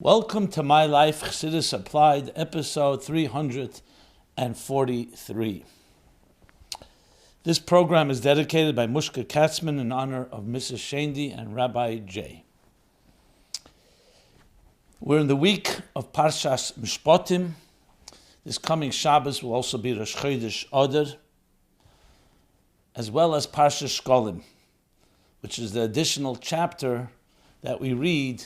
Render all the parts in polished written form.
Welcome to My Life Chassidus Applied, episode 343. This program is dedicated by Mushka Katzman in honor of Mrs. Shandy and Rabbi J. We're in the week of Parshas Mishpatim. This coming Shabbos will also be Rosh Chodesh Adar, as well as Parshas Shekalim, which is the additional chapter that we read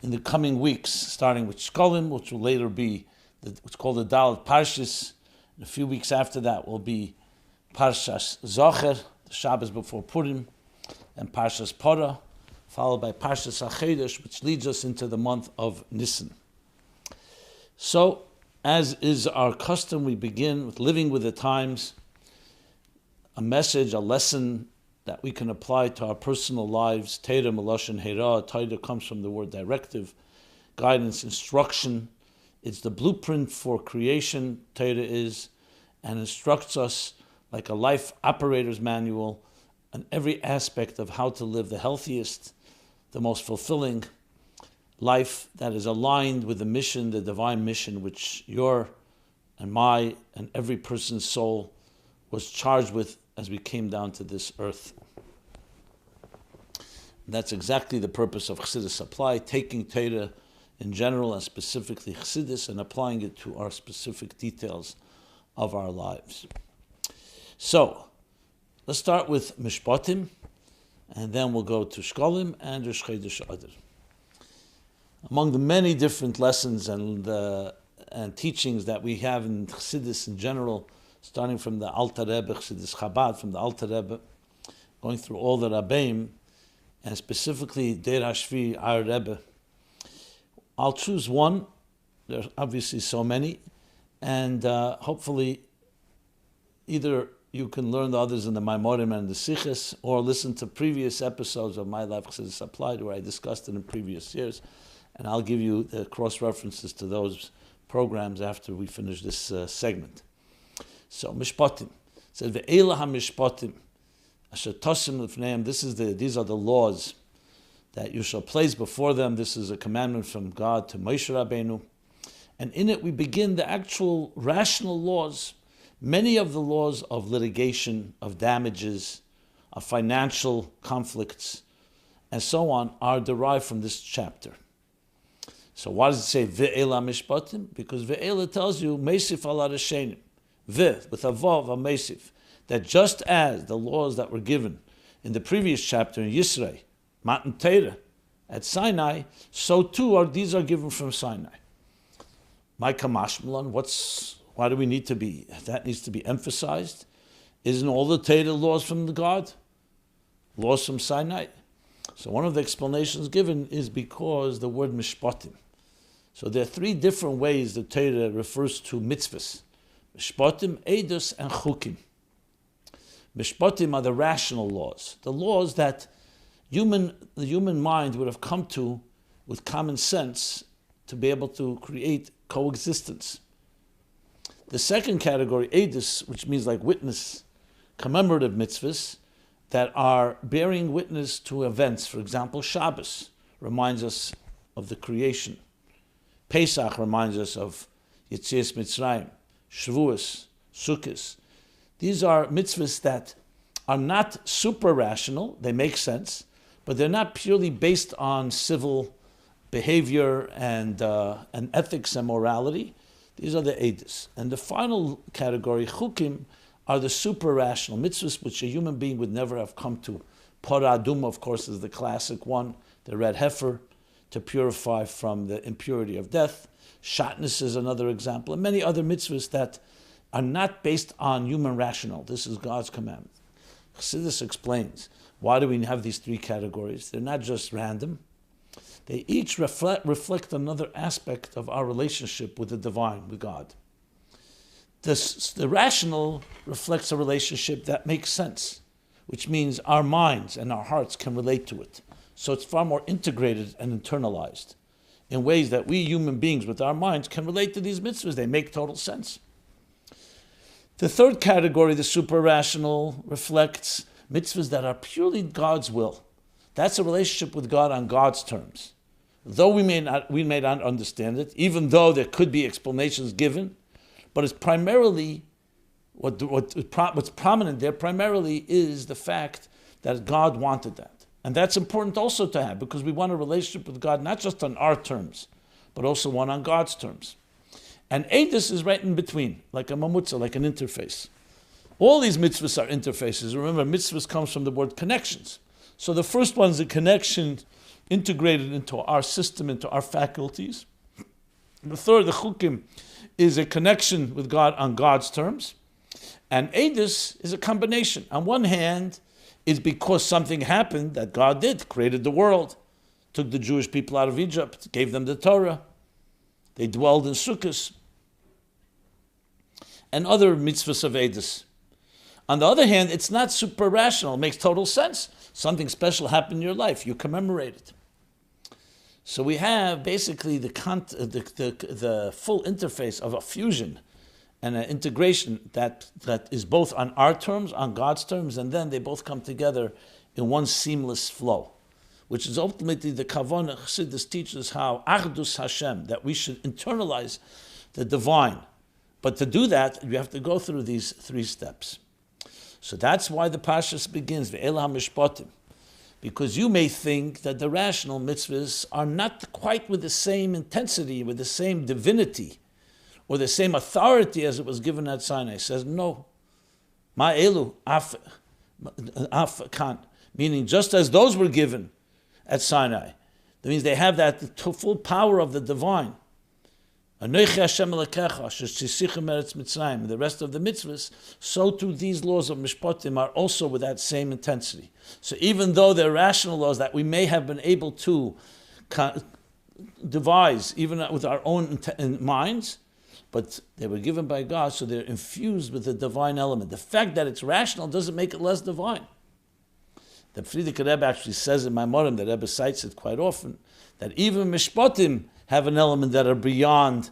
in the coming weeks, starting with Shekalim, which will later be what's called the Dalet Parshas. And a few weeks after that will be Parshas Zocher, the Shabbos before Purim, and Parshas Torah, followed by Parshas Chodesh, which leads us into the month of Nisan. So, as is our custom, we begin with living with the times, a message, a lesson that we can apply to our personal lives. Torah, Meloshen Hera. Torah comes from the word directive, guidance, instruction. It's the blueprint for creation, Torah is, and instructs us like a life operator's manual on every aspect of how to live the healthiest, the most fulfilling life that is aligned with the mission, the divine mission, which your and my and every person's soul was charged with as we came down to this earth. That's exactly the purpose of Chassidus Apply, taking Torah in general and specifically Chassidus and applying it to our specific details of our lives. So, let's start with Mishpatim, and then we'll go to Shekalim and Rosh Chodesh Adar. Among the many different lessons and teachings that we have in Chassidus in general, starting from the Alter Rebbe, Chassidus Chabad, from the Alter Rebbe, going through all the Rabbeim, and specifically Der Hashvi, our Rebbe. I'll choose one. There are obviously so many, and hopefully either you can learn the others in the Maimorim and the Siches, or listen to previous episodes of My Life Chassidus Applied, where I discussed it in previous years, and I'll give you the cross-references to those programs after we finish this segment. So Mishpatim said ve'ela ha-mishpatim asher tosim lifneim. These are the laws that you shall place before them. This is a commandment from God to Moshe Rabbeinu, and in it we begin the actual rational laws. Many of the laws of litigation, of damages, of financial conflicts, and so on are derived from this chapter. So why does it say ve'ela mishpatim? Because ve'ela tells you meisif ala reshenim. With a vav, a mesif, that just as the laws that were given in the previous chapter in Yisrael, Matan Torah, at Sinai, so too these are given from Sinai. My kamashmalan, why do we need to be, that needs to be emphasized? Isn't all the Torah laws from the God? Laws from Sinai? So one of the explanations given is because the word mishpatim. So there are three different ways the Torah refers to mitzvahs. Mishpatim, Eidos, and Chukim. Mishpatim are the rational laws, the laws that the human mind would have come to with common sense to be able to create coexistence. The second category, Eidos, which means like witness, commemorative mitzvahs that are bearing witness to events. For example, Shabbos reminds us of the creation. Pesach reminds us of Yetzias Mitzrayim. Shavuos, Sukkos. These are mitzvahs that are not super rational, they make sense, but they're not purely based on civil behavior and ethics and morality. These are the Eidos. And the final category, Chukim, are the super rational mitzvahs which a human being would never have come to. Parah Aduma, of course, is the classic one, the red heifer, to purify from the impurity of death. Shatnez is another example, and many other mitzvahs that are not based on human rational. This is God's commandment. Chassidus explains, why do we have these three categories? They're not just random. They each reflect another aspect of our relationship with the divine, with God. The rational reflects a relationship that makes sense, which means our minds and our hearts can relate to it. So it's far more integrated and internalized in ways that we human beings with our minds can relate to these mitzvahs. They make total sense. The third category, the super-rational, reflects mitzvahs that are purely God's will. That's a relationship with God on God's terms. though we may not understand it, even though there could be explanations given, but it's primarily, what's prominent there primarily is the fact that God wanted that. And that's important also to have, because we want a relationship with God not just on our terms, but also one on God's terms. And Eidus is right in between, like a mamutza, like an interface. All these mitzvahs are interfaces. Remember, mitzvahs comes from the word connections. So the first one is a connection integrated into our system, into our faculties. The third, the chukim, is a connection with God on God's terms. And Eidus is a combination. On one hand, it's because something happened that God did, created the world, took the Jewish people out of Egypt, gave them the Torah. They dwelled in Sukkos. And other mitzvahs of Eidus. On the other hand, it's not super rational. It makes total sense. Something special happened in your life. You commemorate it. So we have basically the full interface of a fusion and an integration that is both on our terms, on God's terms, and then they both come together in one seamless flow, which is ultimately the kavanah. Chassidus teaches how achdus Hashem, that we should internalize the divine. But to do that, you have to go through these 3 steps. So that's why the Pashas begins, Ve'ela Mishpatim, because you may think that the rational mitzvahs are not quite with the same intensity, with the same divinity, or the same authority as it was given at Sinai. It says, no. Ma'elu af kan, meaning just as those were given at Sinai. That means they have that full power of the divine. Anochi Hashem Elokecha, shesichim eretz Mitzrayim, and the rest of the mitzvahs, so too these laws of Mishpatim are also with that same intensity. So even though they're rational laws that we may have been able to devise, even with our own minds, but they were given by God, so they're infused with the divine element. The fact that it's rational doesn't make it less divine. The Frierdiker Rebbe actually says in Maimorim, the Rebbe cites it quite often, that even Mishpatim have an element that are beyond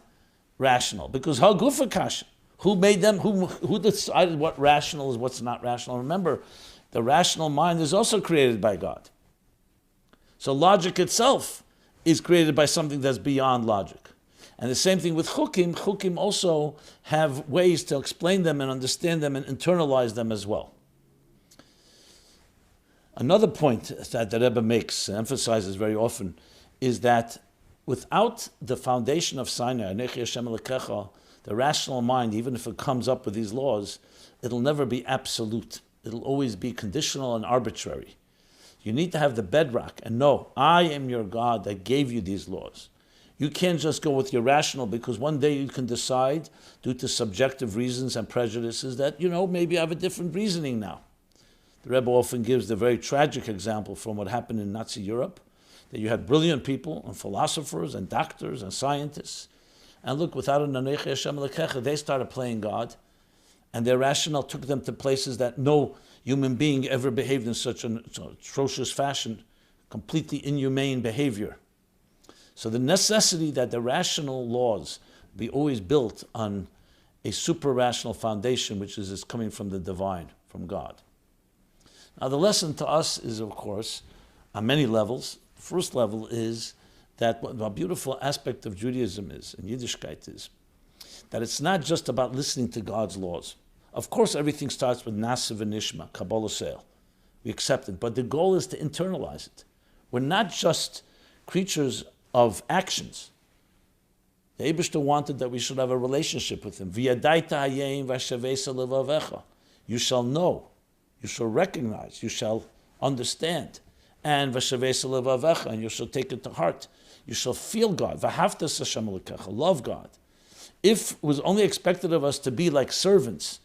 rational. Because Hagufa Kasha, who made them, who decided what rational is, what's not rational? Remember, the rational mind is also created by God. So logic itself is created by something that's beyond logic. And the same thing with chukim. Chukim also have ways to explain them and understand them and internalize them as well. Another point that the Rebbe makes, emphasizes very often, is that without the foundation of Sinai, the rational mind, even if it comes up with these laws, it'll never be absolute. It'll always be conditional and arbitrary. You need to have the bedrock and know, I am your God that gave you these laws. You can't just go with your rational, because one day you can decide, due to subjective reasons and prejudices, that, maybe I have a different reasoning now. The Rebbe often gives the very tragic example from what happened in Nazi Europe, that you had brilliant people and philosophers and doctors and scientists. And look, without an Anochi Hashem Elokecha, they started playing God, and their rationale took them to places that no human being ever behaved in such an atrocious fashion, completely inhumane behavior. So the necessity that the rational laws be always built on a super-rational foundation, which is coming from the divine, from God. Now the lesson to us is, of course, on many levels. First level is that what a beautiful aspect of Judaism is, and Yiddishkeit is, that it's not just about listening to God's laws. Of course, everything starts with Nasiv and Nishma, Kabbalah Seil. We accept it, but the goal is to internalize it. We're not just creatures of actions. The Eibishter wanted that we should have a relationship with Him. You shall know, you shall recognize, you shall understand. And and you shall take it to heart. You shall feel God. Love God. If it was only expected of us to be like servants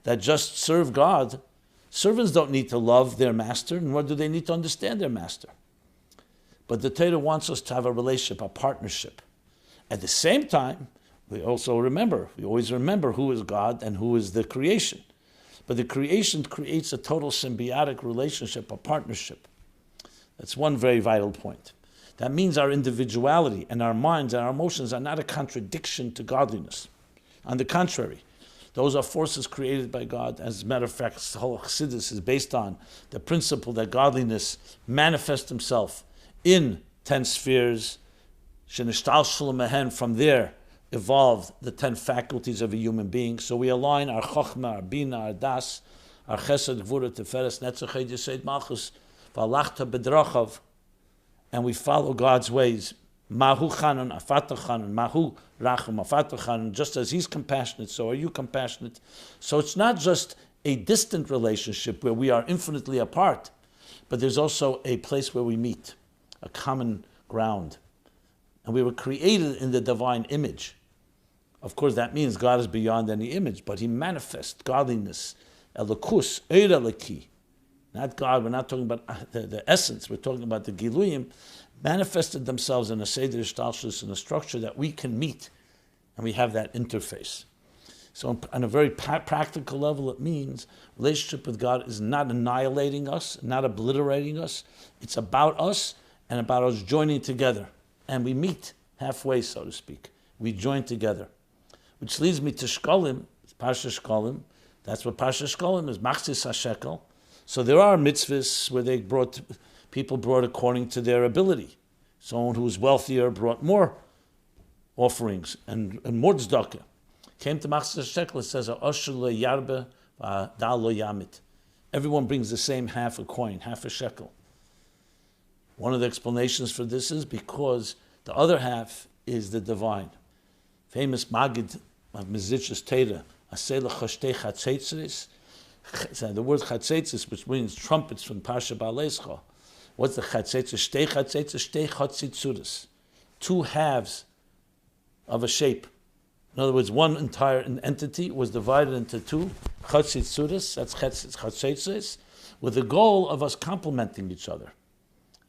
that just serve God, servants don't need to love their master, nor do they need to understand their master. But the Torah wants us to have a relationship, a partnership. At the same time, we always remember who is God and who is the creation. But the creation creates a total symbiotic relationship, a partnership. That's one very vital point. That means our individuality and our minds and our emotions are not a contradiction to godliness. On the contrary, those are forces created by God. As a matter of fact, the whole Chassidus is based on the principle that godliness manifests himself in 10 spheres, From there evolved the 10 faculties of a human being. So we align our chokhmah, our bina, our das, our chesed, gvura, teferes, netzach, yesed, malchus, v'alachta bedrachav, and we follow God's ways. Mahu chanun, afata chanun, mahu rachum, afata chanun. Just as He's compassionate, so are you compassionate. So it's not just a distant relationship where we are infinitely apart, but there's also a place where we meet, a common ground. And we were created in the divine image. Of course, that means God is beyond any image, but He manifests godliness, elokus, eira leki. Not God, we're not talking about the essence, we're talking about the giluyim, manifested themselves in a seder ishtalshus, in a structure that we can meet, and we have that interface. So on a very practical level, it means relationship with God is not annihilating us, not obliterating us. It's about us and about us joining together. And we meet halfway, so to speak. We join together. Which leads me to Shekalim, Parsha Shekalim. That's what Parsha Shekalim is, Machzis HaShekel. So there are mitzvahs where people brought according to their ability. Someone who was wealthier brought more offerings and more tzedakah. Came to Machzis HaShekel, it says, Osher lo yarbe v'adal lo yamit. Everyone brings the same half a coin, half a shekel. One of the explanations for this is because the other half is the divine. Famous Magid of Mizitch's Torah, Asela Chashtei Chatzetzis. The word Chatzetzis, which means trumpets from Parsha Ba'aleischa. What's the Chatzetzis? Shtei Chatzetzis, Shtei Chatzitzudas. Two halves of a shape. In other words, one entire entity was divided into two Chatzitzudas, that's Chatzetzis, with the goal of us complementing each other.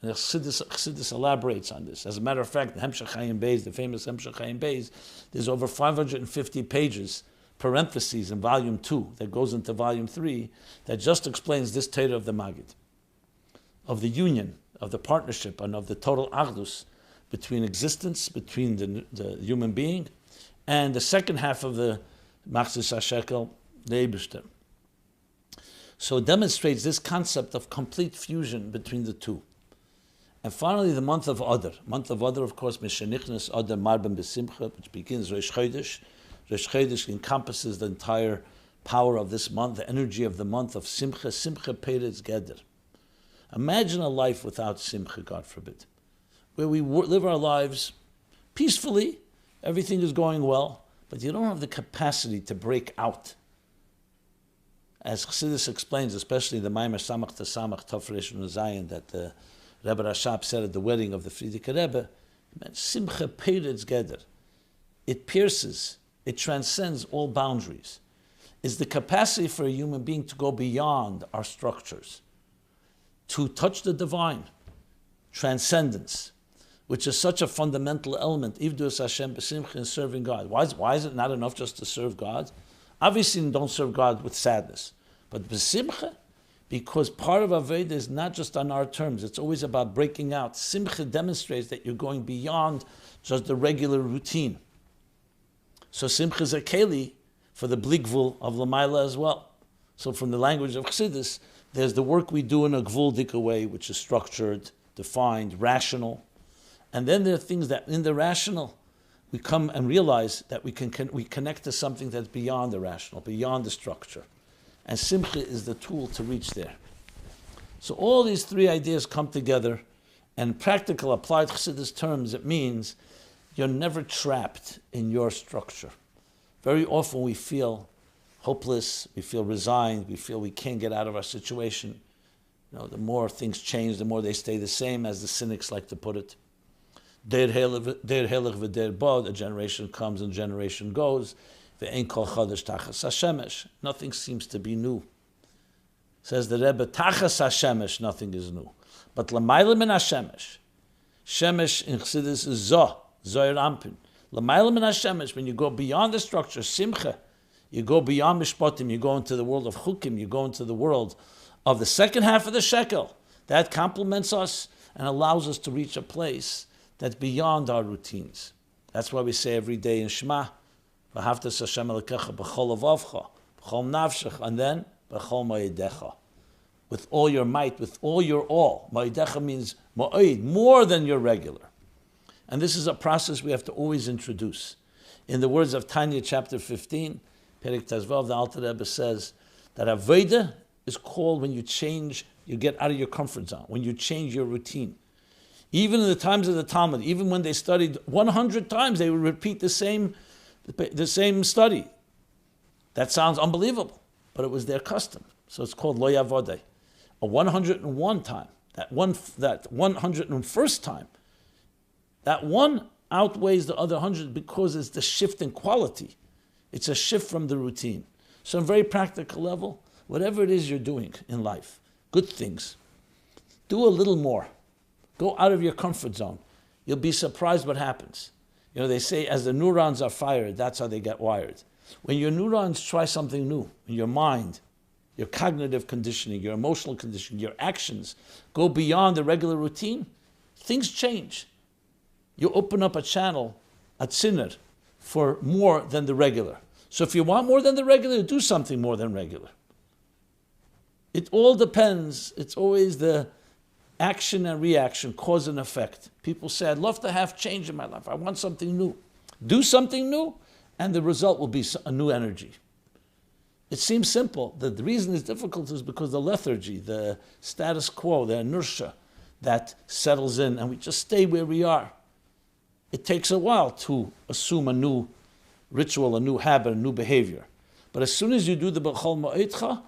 And Chassidus elaborates on this. As a matter of fact, the Hemshech Chaim Beis, the famous Hemshech Chaim Beis, there's over 550 pages, parentheses in volume 2, that goes into volume 3, that just explains this Torah of the Magid, of the union, of the partnership, and of the total achdus between existence, between the human being, and the second half of the Machzis HaShekel, the Eibishter. So it demonstrates this concept of complete fusion between the two. And finally, the month of Adar. Month of Adar, of course, Mishenichnas Adar Marben Besimcha, which begins Rosh Chodesh. Rosh Chodesh encompasses the entire power of this month, the energy of the month of Simcha. Simcha Peretz Geder. Imagine a life without Simcha, God forbid, where we live our lives peacefully, everything is going well, but you don't have the capacity to break out. As Chassidus explains, especially the Maimer Samach to Samach Tafresh Zayin, that the Rebbe Rashab said at the wedding of the Frierdiker Rebbe, Simcha Peretz Geder. It pierces, it transcends all boundaries. It's the capacity for a human being to go beyond our structures, to touch the divine, transcendence, which is such a fundamental element, Ivdus Hashem B'Simcha, in serving God. Why is it not enough just to serve God? Obviously, don't serve God with sadness, but B'Simcha, because part of Aveda is not just on our terms, it's always about breaking out. Simcha demonstrates that you're going beyond just the regular routine. So Simcha is a keli for the bligvul of Lamaila as well. So from the language of Chassidus, there's the work we do in a gvuldik way, which is structured, defined, rational. And then there are things that in the rational, we come and realize that we connect to something that's beyond the rational, beyond the structure. And Simcha is the tool to reach there. So all these three ideas come together, and in practical, applied Chassidus terms, it means you're never trapped in your structure. Very often we feel hopeless, we feel resigned, we feel we can't get out of our situation. The more things change, the more they stay the same, as the cynics like to put it. Der helech v'der bod, a generation comes and generation goes. Ve'ein kol chodesh tachas hashemesh. Nothing seems to be new. Says the Rebbe, tachas hashemesh, nothing is new. But l'mayla min hashemesh. Shemesh in Chassidus is zoh, zoyer ampin. L'mayla min hashemesh, when you go beyond the structure, simcha, you go beyond Mishpatim, you go into the world of chukim, you go into the world of the second half of the shekel. That complements us and allows us to reach a place that's beyond our routines. That's why we say every day in Shema, V'havtas Hashem Elokecha b'chol avavcha, b'chol nafshech, and then b'chol ma'idecha. With all your might, with all your all. Ma'idecha means ma'id, more than your regular. And this is a process we have to always introduce. In the words of Tanya, chapter 15, Perek Tazvav, the Alter Rebbe says that Avodah is called when you change, you get out of your comfort zone, when you change your routine. Even in the times of the Talmud, even when they studied 100 times, they would repeat the same study. That sounds unbelievable, but it was their custom. So it's called Lo Yavodeh. A 101 time, that 101st time, that one outweighs the other 100 because it's the shift in quality. It's a shift from the routine. So on a very practical level, whatever it is you're doing in life, good things, do a little more. Go out of your comfort zone. You'll be surprised what happens. They say as the neurons are fired, that's how they get wired. When your neurons try something new in your mind, your cognitive conditioning, your emotional conditioning, your actions go beyond the regular routine, things change. You open up a channel, a tzinner, for more than the regular. So if you want more than the regular, do something more than regular. It all depends. It's always the action and reaction, cause and effect. People say, I'd love to have change in my life. I want something new. Do something new, and the result will be a new energy. It seems simple. The reason it's difficult is because the lethargy, the status quo, the inertia that settles in, and we just stay where we are. It takes a while to assume a new ritual, a new habit, a new behavior. But as soon as you do the B'chol Ma'itcha,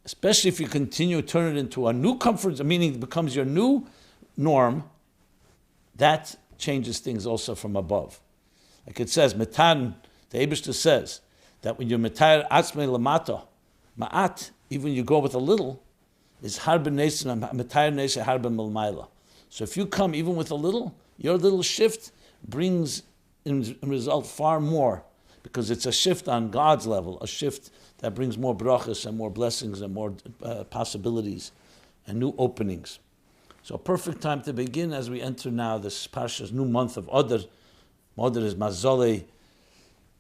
especially if you continue to turn it into a new comfort, meaning it becomes your new norm, that changes things also from above. Like it says, Metan, the Eibishter says, that when you're Metar Atzmei Lamato, Ma'at, even you go with a little, is Harben Nesin, Metar Nesin Harben Milmaila. So if you come even with a little, your little shift brings in result far more, because it's a shift on God's level, a shift that brings more brachas and more blessings and more possibilities and new openings. So a perfect time to begin as we enter now this Parsha's new month of Adar. Adar is Mazolei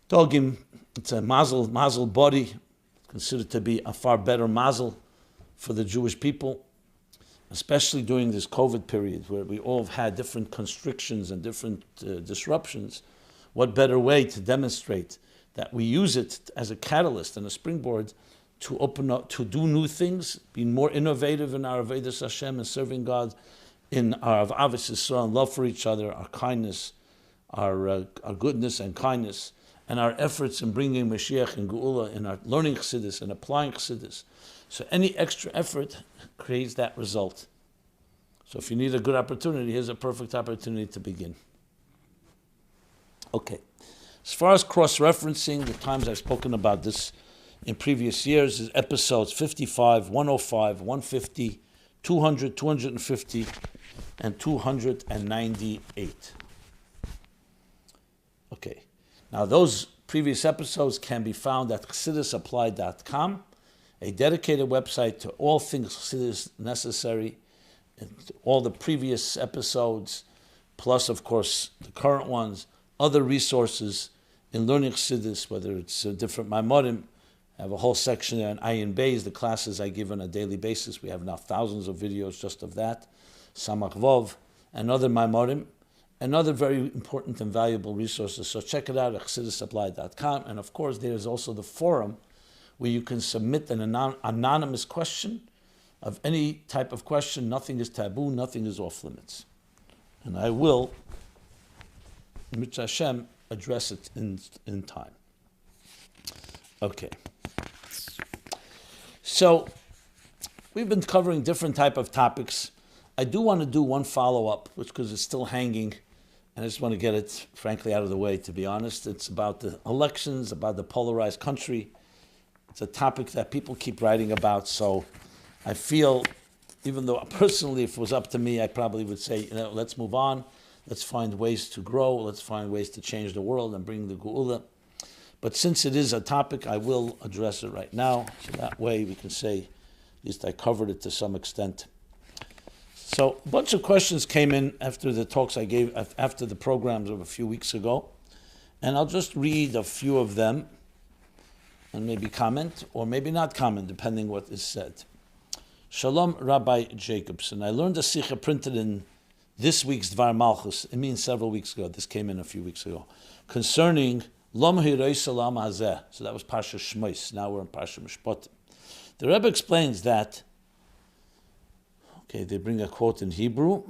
Dogim. It's a mazel body, considered to be a far better mazel for the Jewish people, especially during this COVID period where we all have had different constrictions and different disruptions. What better way to demonstrate that we use it as a catalyst and a springboard to open up, to do new things, being more innovative in our Avodas Hashem and serving God, in our Avos Yisrael and love for each other, our kindness, our goodness and kindness, and our efforts in bringing Mashiach and Geula, in our learning Chassidus and applying Chassidus. So any extra effort creates that result. So if you need a good opportunity, here's a perfect opportunity to begin. Okay. As far as cross-referencing, the times I've spoken about this in previous years is episodes 55, 105, 150, 200, 250, and 298. Okay. Now those previous episodes can be found at chassidusapply.com, a dedicated website to all things Chassidus necessary, and all the previous episodes, plus of course the current ones, other resources in learning Chassidus, whether it's different Maimorim. I have a whole section there on Ayin Beis, the classes I give on a daily basis. We have now thousands of videos just of that. Samach Vov, and other Maimorim, and other very important and valuable resources. So check it out at chassidusapply.com. And of course, there's also the forum where you can submit an anonymous question of any type of question. Nothing is taboo, nothing is off limits. And I will, Mitzvah Hashem, address it in time. Okay. So, we've been covering different type of topics. I do want to do one follow-up, because it's still hanging, and I just want to get it, frankly, out of the way, to be honest. It's about the elections, about the polarized country. It's a topic that people keep writing about, so I feel, even though personally, if it was up to me, I probably would say, let's move on. Let's find ways to grow. Let's find ways to change the world and bring the Geula. But since it is a topic, I will address it right now. So that way we can say, at least I covered it to some extent. So a bunch of questions came in after the talks I gave, after the programs of a few weeks ago. And I'll just read a few of them and maybe comment or maybe not comment, depending what is said. Shalom, Rabbi Jacobson. I learned a sikha printed in this week's Dvar Malchus, it means several weeks ago, this came in a few weeks ago, concerning Lom Hiroisa Lam Hazeh. So that was Parsha Shmois. Now we're in Parsha Mishpatim. The Rebbe explains that, okay, they bring a quote in Hebrew.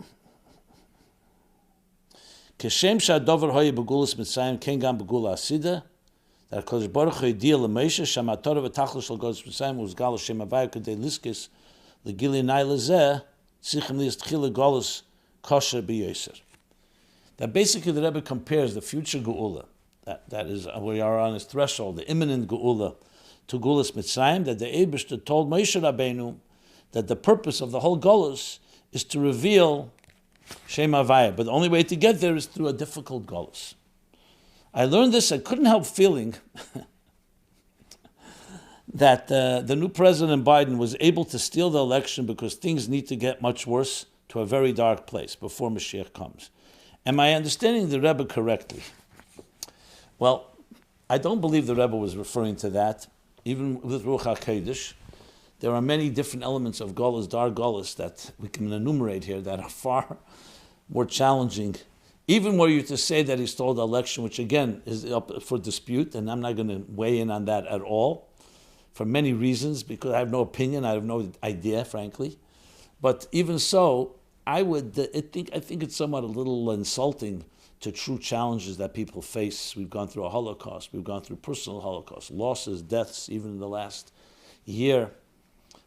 Keshem Sha'adover Hoye Begulas Mitzrayim Ken Gam Begula Asida. That HaKadosh Baruch Hu Yidia L'Moshe Shama Torah V'Tachlis Shel Golos Mitzrayim Uzgal Hashem Havaya K'dei Liskis L'Gili Nai Lezeh Tzichem Lias Tchila Golos Kosher B'Yoser. That basically the Rebbe compares the future Geula, that is, we are on his threshold, the imminent Geula, to Gulas Mitzrayim, that the Eibishter told Moshe Rabbeinu that the purpose of the whole Golus is to reveal Shem Havaya, but the only way to get there is through a difficult Golus. I learned this, I couldn't help feeling that the new President Biden was able to steal the election because things need to get much worse to a very dark place before Mashiach comes. Am I understanding the Rebbe correctly? Well, I don't believe the Rebbe was referring to that. Even with Ruach HaKodesh, there are many different elements of Golus, Dar Golus, that we can enumerate here that are far more challenging. Even were you to say that he stole the election, which again is up for dispute, and I'm not going to weigh in on that at all, for many reasons, because I have no opinion, I have no idea, frankly. But even so, I think it's somewhat a little insulting to true challenges that people face. We've gone through a Holocaust, we've gone through personal Holocaust, losses, deaths, even in the last year.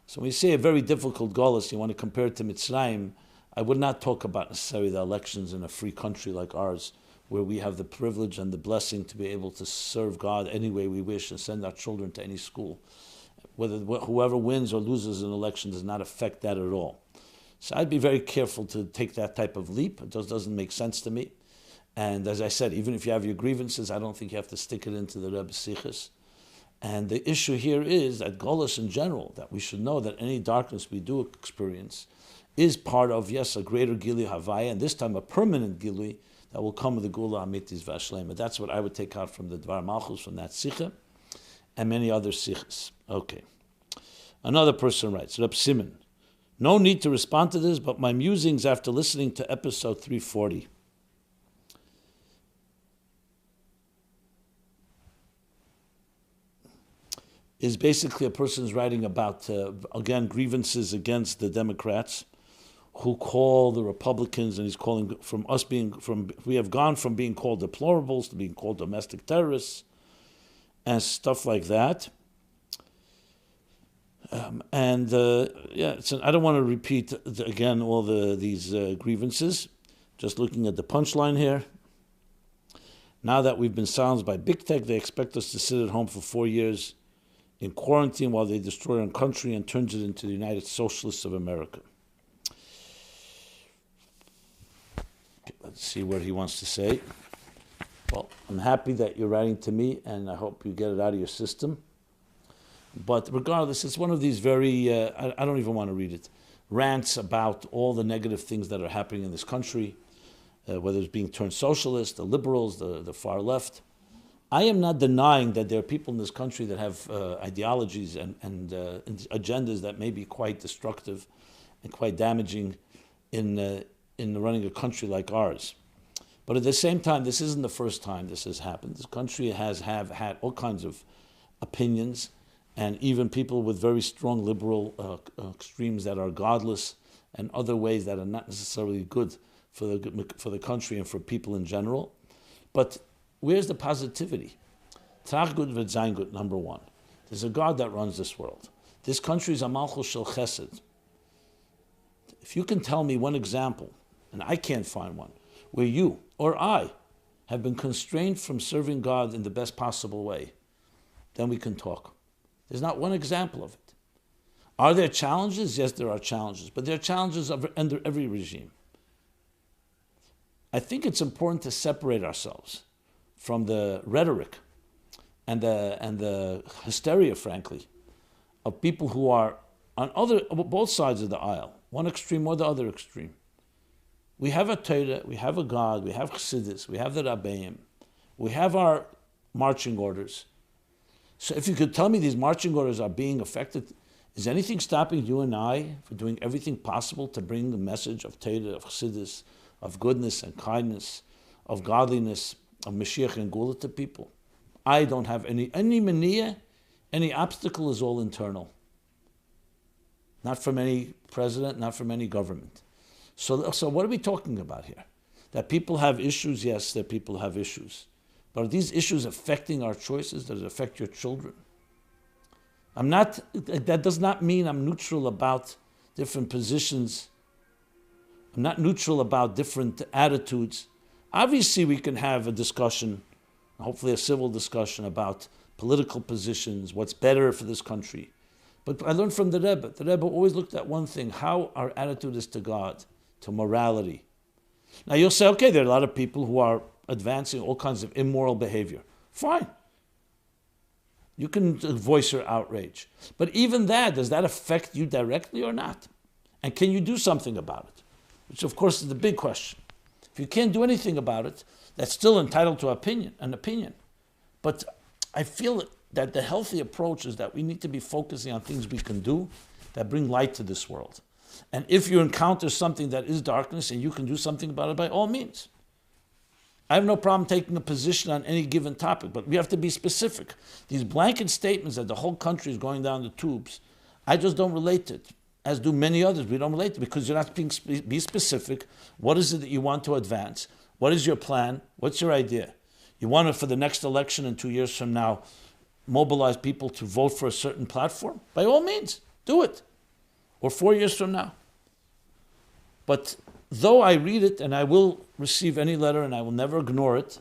So when you say a very difficult Golus, you want to compare it to Mitzrayim, I would not talk about necessarily the elections in a free country like ours, where we have the privilege and the blessing to be able to serve God any way we wish and send our children to any school. Whoever wins or loses an election does not affect that at all. So I'd be very careful to take that type of leap. It just doesn't make sense to me. And as I said, even if you have your grievances, I don't think you have to stick it into the Rebbe's Sichos. And the issue here is that Golus in general, that we should know that any darkness we do experience is part of, yes, a greater Gili Havaya, and this time a permanent Gili that will come with the Gula Amitis Vashlema. That's what I would take out from the Dvar Malchus, from that Sicha, and many other Sichas. Okay. Another person writes, Reb Simon, no need to respond to this, but my musings after listening to episode 340. Is basically a person's writing about, again, grievances against the Democrats who call the Republicans, and he's calling we have gone from being called deplorables to being called domestic terrorists and stuff like that. I don't want to repeat again all these grievances. Just looking at the punchline here. Now that we've been silenced by big tech, they expect us to sit at home for 4 years in quarantine while they destroy our country and turns it into the United Socialists of America. Okay, let's see what he wants to say. Well, I'm happy that you're writing to me, and I hope you get it out of your system. But regardless, it's one of these very, I don't even want to read it, rants about all the negative things that are happening in this country, whether it's being turned socialist, the liberals, the far left. I am not denying that there are people in this country that have ideologies and agendas that may be quite destructive and quite damaging in running a country like ours. But at the same time, this isn't the first time this has happened. This country has had all kinds of opinions, and even people with very strong liberal extremes that are godless, and other ways that are not necessarily good for the country and for people in general. But where's the positivity? Trachgut v'zayngut, number one. There's a God that runs this world. This country is a malchus shel chesed. If you can tell me one example, and I can't find one, where you or I have been constrained from serving God in the best possible way, then we can talk. There's not one example of it. Are there challenges? Yes, there are challenges, but there are challenges under every regime. I think it's important to separate ourselves from the rhetoric and the hysteria, frankly, of people who are on both sides of the aisle, one extreme or the other extreme. We have a Torah, we have a God, we have Chassidus, we have the Rabbeim, we have our marching orders. So if you could tell me these marching orders are being affected, is anything stopping you and I from doing everything possible to bring the message of Torah, of Chassidus, of goodness and kindness, of godliness, of Mashiach and Gula to people. I don't have any maniyah, any obstacle is all internal. Not from any president, not from any government. So what are we talking about here? That people have issues? Yes, that people have issues. But are these issues affecting our choices? Does it affect your children? That does not mean I'm neutral about different positions. I'm not neutral about different attitudes. Obviously, we can have a discussion, hopefully a civil discussion about political positions, what's better for this country. But I learned from the Rebbe. The Rebbe always looked at one thing, how our attitude is to God, to morality. Now you'll say, okay, there are a lot of people who are advancing all kinds of immoral behavior. Fine. You can voice your outrage. But even that, does that affect you directly or not? And can you do something about it? Which of course is the big question. If you can't do anything about it, that's still entitled to an opinion. But I feel that the healthy approach is that we need to be focusing on things we can do that bring light to this world. And if you encounter something that is darkness and you can do something about it, by all means. I have no problem taking a position on any given topic, but we have to be specific. These blanket statements that the whole country is going down the tubes, I just don't relate to it, as do many others. We don't relate to it because you're not being be specific. What is it that you want to advance? What is your plan? What's your idea? You want to, for the next election in 2 years from now, mobilize people to vote for a certain platform? By all means, do it. Or 4 years from now. But though I read it and I will receive any letter and I will never ignore it,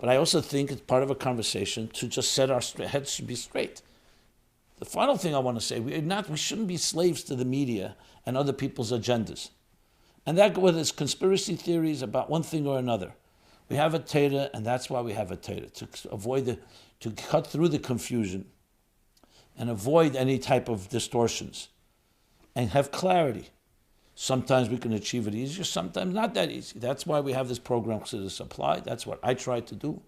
but I also think it's part of a conversation to just set our heads to be straight. The final thing I want to say, we shouldn't be slaves to the media and other people's agendas. And that, whether it's conspiracy theories about one thing or another, we have a Torah, and that's why we have a Torah, to cut through the confusion and avoid any type of distortions and have clarity. Sometimes we can achieve it easier, sometimes not that easy. That's why we have this program, Chassidus Apply. That's what I try to do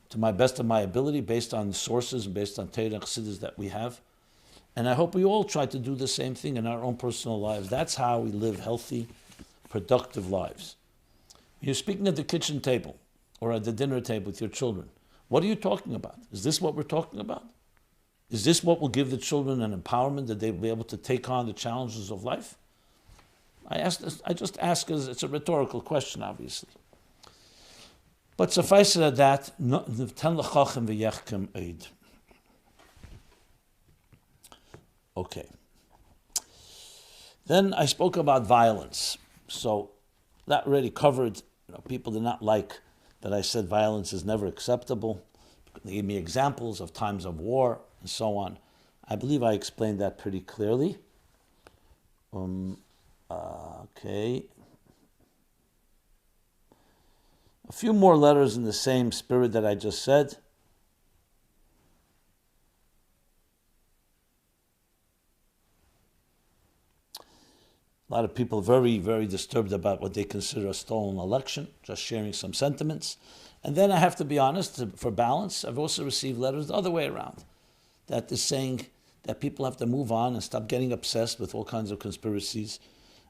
to my best of my ability, based on sources and based on Torah and Chassidus that we have. And I hope we all try to do the same thing in our own personal lives. That's how we live healthy, productive lives. You're speaking at the kitchen table or at the dinner table with your children. What are you talking about? Is this what we're talking about? Is this what will give the children an empowerment that they'll be able to take on the challenges of life? I just ask as it's a rhetorical question, obviously. But suffice it at that, okay. Then I spoke about violence. So that already covered, people did not like that I said violence is never acceptable. They gave me examples of times of war and so on. I believe I explained that pretty clearly. Okay. A few more letters in the same spirit that I just said. A lot of people very, very disturbed about what they consider a stolen election, just sharing some sentiments. And then I have to be honest, for balance, I've also received letters the other way around, that is saying that people have to move on and stop getting obsessed with all kinds of conspiracies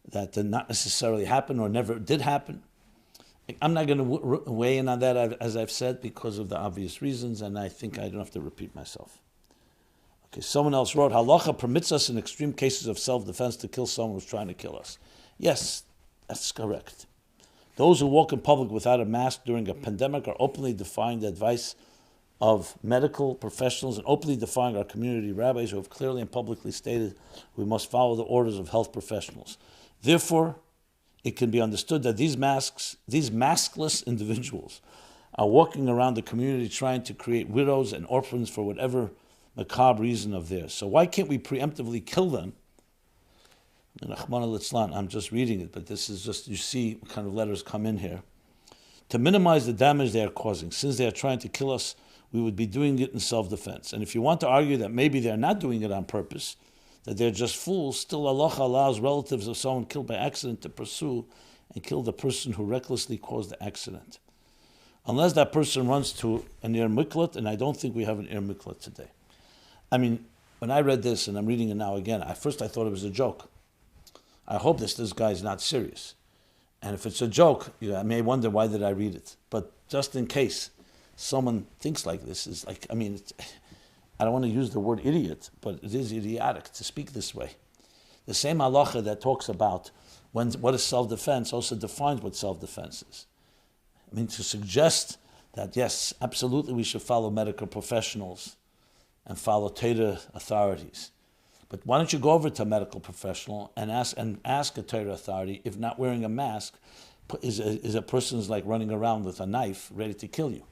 that did not necessarily happen or never did happen. I'm not going to weigh in on that, as I've said, because of the obvious reasons, and I think I don't have to repeat myself. Okay, someone else wrote, Halacha permits us in extreme cases of self-defense to kill someone who's trying to kill us. Yes, that's correct. Those who walk in public without a mask during a pandemic are openly defying the advice of medical professionals and openly defying our community rabbis who have clearly and publicly stated we must follow the orders of health professionals. Therefore, it can be understood that these maskless individuals are walking around the community trying to create widows and orphans for whatever macabre reason of theirs. So why can't we preemptively kill them? I'm just reading it, but this is just, you see what kind of letters come in here. To minimize the damage they are causing. Since they are trying to kill us, we would be doing it in self-defense. And if you want to argue that maybe they're not doing it on purpose, that they're just fools, still Allah allows relatives of someone killed by accident to pursue and kill the person who recklessly caused the accident. Unless that person runs to an Ir Miklat, and I don't think we have an Ir Miklat today. I mean, when I read this, and I'm reading it now again, at first I thought it was a joke. I hope this guy's not serious. And if it's a joke, I may wonder why did I read it. But just in case someone thinks like this, I don't want to use the word idiot, but it is idiotic to speak this way. The same halacha that talks about what is self-defense also defines what self-defense is. To suggest that, yes, absolutely we should follow medical professionals and follow Torah authorities. But why don't you go over to a medical professional and ask a Torah authority if not wearing a mask is a person who's like running around with a knife ready to kill you?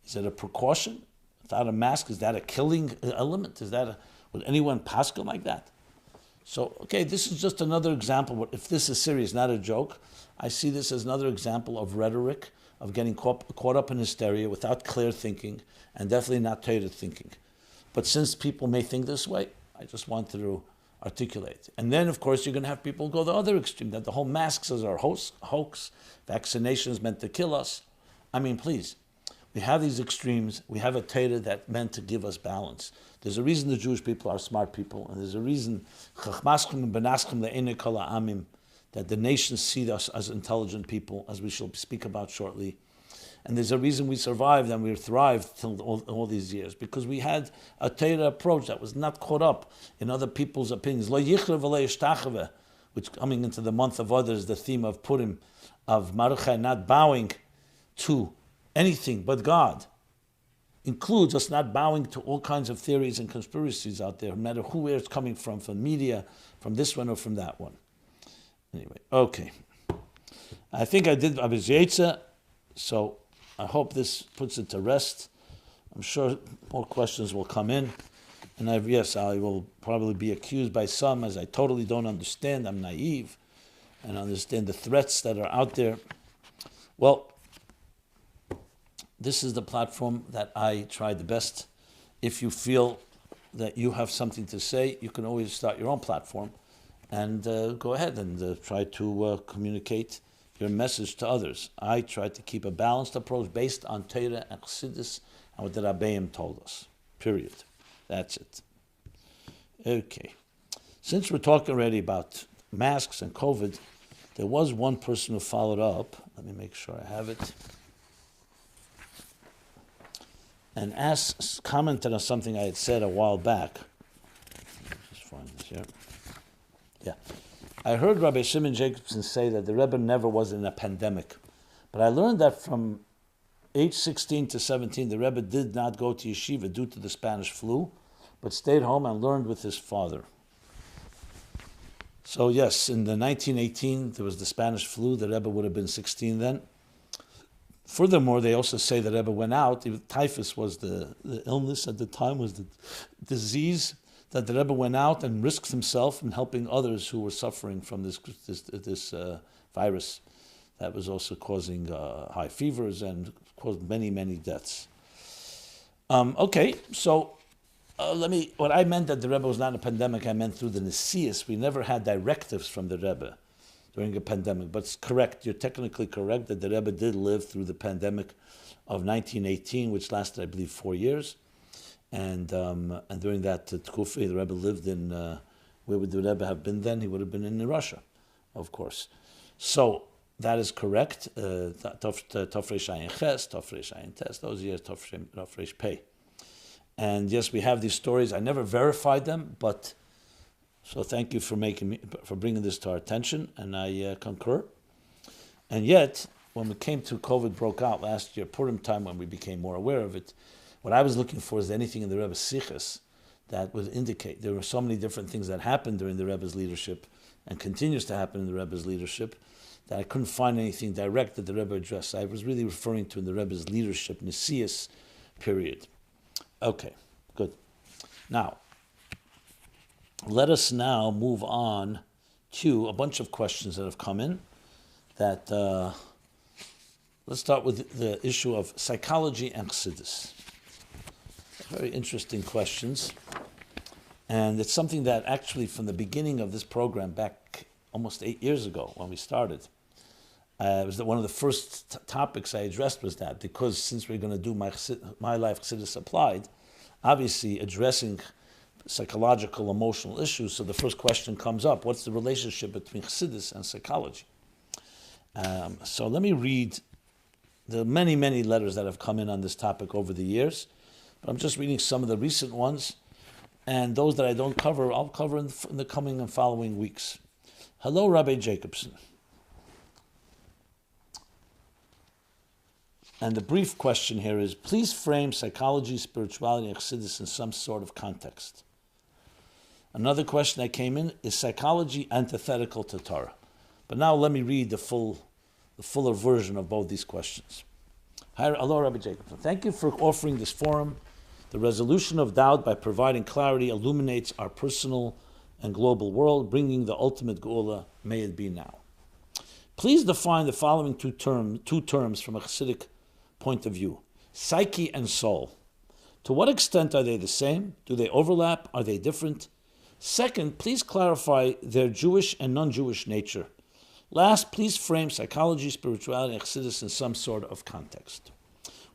Is it a precaution? Without a mask, is that a killing element? Would anyone paskin like that? So, okay, this is just another example. If this is serious, not a joke, I see this as another example of rhetoric, of getting caught up in hysteria without clear thinking, and definitely not Torah thinking. But since people may think this way, I just wanted to articulate. And then, of course, you're going to have people go the other extreme, that the whole masks are hoax, vaccinations meant to kill us. Please. We have these extremes. We have a Torah that meant to give us balance. There's a reason the Jewish people are smart people, and there's a reason that the nations see us as intelligent people, as we shall speak about shortly. And there's a reason we survived and we thrived till all these years, because we had a Torah approach that was not caught up in other people's opinions. Which, coming into the month of Adar, is the theme of Purim, of Maruchai, not bowing to anything but God, includes us not bowing to all kinds of theories and conspiracies out there, no matter where it's coming from media, from this one or from that one. Anyway, okay. I think I did Abiz Yetza, so I hope this puts it to rest. I'm sure more questions will come in. And I will probably be accused by some as I totally don't understand. I'm naive and understand the threats that are out there. Well, this is the platform that I tried the best. If you feel that you have something to say, you can always start your own platform and go ahead and try to communicate your message to others. I tried to keep a balanced approach based on Torah and Chassidus and what the Rabbeim told us. Period. That's it. Okay. Since we're talking already about masks and COVID, there was one person who followed up. Let me make sure I have it. And commented on something I had said a while back. Just find this here. Yeah. I heard Rabbi Shimon Jacobson say that the Rebbe never was in a pandemic. But I learned that from age 16 to 17, the Rebbe did not go to yeshiva due to the Spanish flu, but stayed home and learned with his father. So yes, in the 1918, there was the Spanish flu. The Rebbe would have been 16 then. Furthermore, they also say the Rebbe went out. Typhus was the illness at the time, was the disease, that the Rebbe went out and risked himself in helping others who were suffering from this virus that was also causing high fevers and caused many, many deaths. Okay, so what I meant that the Rebbe was not a pandemic, I meant through the Nesius. We never had directives from the Rebbe during a pandemic, but it's correct, you're technically correct that the Rebbe did live through the pandemic of 1918, which lasted, I believe, 4 years. And during that Tkufi, the Rebbe lived in, where would the Rebbe have been then? He would have been in Russia, of course. So that is correct. Tofrei Shayin Ches, Tofrei Shayin Tes, those years, Tofrei Pei. And yes, we have these stories. I never verified them, but so thank you for bringing this to our attention, and I concur. And yet, when we came to COVID broke out last year, Purim time, when we became more aware of it, what I was looking for is anything in the Rebbe's siches that would indicate there were so many different things that happened during the Rebbe's leadership and continues to happen in the Rebbe's leadership that I couldn't find anything direct that the Rebbe addressed. I was really referring to in the Rebbe's leadership, Nesius period. Okay, good. Now, let us now move on to a bunch of questions that have come in. Let's start with the issue of psychology and Chassidus. Very interesting questions. And it's something that actually from the beginning of this program, back almost 8 years ago when we started, it was one of the first topics I addressed was that, because since we're going to do My Life Chassidus Applied, obviously addressing psychological, emotional issues, so the first question comes up, what's the relationship between Chassidus and psychology? So let me read the many, many letters that have come in on this topic over the years. But I'm just reading some of the recent ones. And those that I don't cover, I'll cover in the coming and following weeks. Hello, Rabbi Jacobson. And the brief question here is, please frame psychology, spirituality, and Chassidus in some sort of context. Another question that came in, is psychology antithetical to Torah? But now let me read the fuller version of both these questions. Hello, Rabbi Jacobson. Thank you for offering this forum. The resolution of doubt by providing clarity illuminates our personal and global world, bringing the ultimate geula. May it be now. Please define the following two terms from a Chassidic point of view: psyche and soul. To what extent are they the same? Do they overlap? Are they different? Second, please clarify their Jewish and non-Jewish nature. Last, please frame psychology, spirituality, and Chassidus in some sort of context.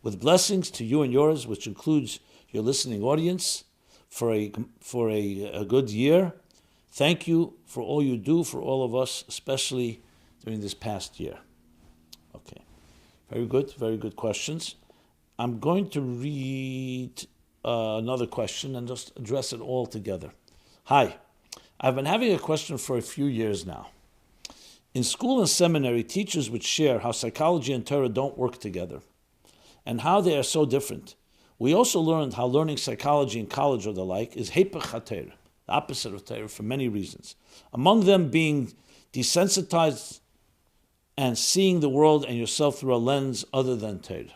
With blessings to you and yours, which includes your listening audience, for a good year. Thank you for all you do for all of us, especially during this past year. Okay, very good questions. I'm going to read another question and just address it all together. Hi, I've been having a question for a few years now. In school and seminary, teachers would share how psychology and Torah don't work together and how they are so different. We also learned how learning psychology in college or the like is hepech haTorah, the opposite of Torah, for many reasons. Among them being desensitized and seeing the world and yourself through a lens other than Torah.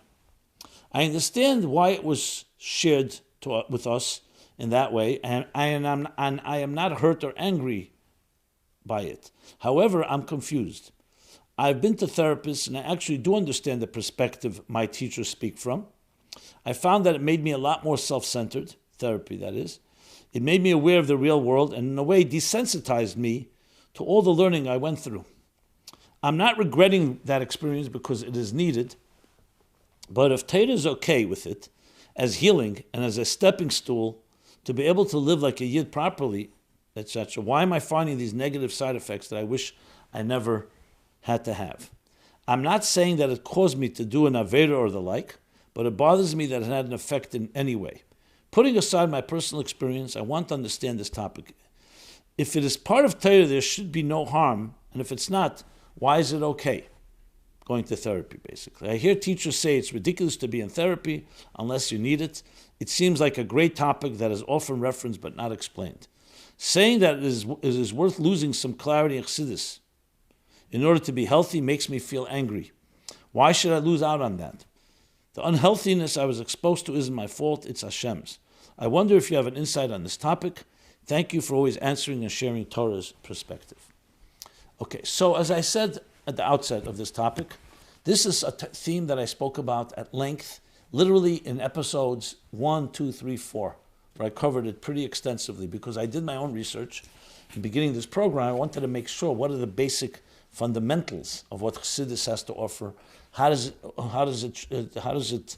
I understand why it was shared with us in that way, and I am not hurt or angry by it. However, I'm confused. I've been to therapists, and I actually do understand the perspective my teachers speak from. I found that it made me a lot more self-centered, therapy that is. It made me aware of the real world and in a way desensitized me to all the learning I went through. I'm not regretting that experience because it is needed, but if Torah is okay with it as healing and as a stepping stool to be able to live like a Yid properly, etc., why am I finding these negative side effects that I wish I never had to have? I'm not saying that it caused me to do an Avera or the like, but it bothers me that it had an effect in any way. Putting aside my personal experience, I want to understand this topic. If it is part of Torah, there should be no harm, and if it's not, why is it okay? Going to therapy, basically. I hear teachers say it's ridiculous to be in therapy unless you need it. It seems like a great topic that is often referenced but not explained. Saying that it is worth losing some clarity in Chassidus in order to be healthy makes me feel angry. Why should I lose out on that? The unhealthiness I was exposed to isn't my fault, it's Hashem's. I wonder if you have an insight on this topic. Thank you for always answering and sharing Torah's perspective. Okay, so as I said at the outset of this topic, this is a theme that I spoke about at length, literally in episodes 1, 2, 3, 4, where I covered it pretty extensively because I did my own research. In beginning this program, I wanted to make sure what are the basic fundamentals of what Chassidus has to offer. How does it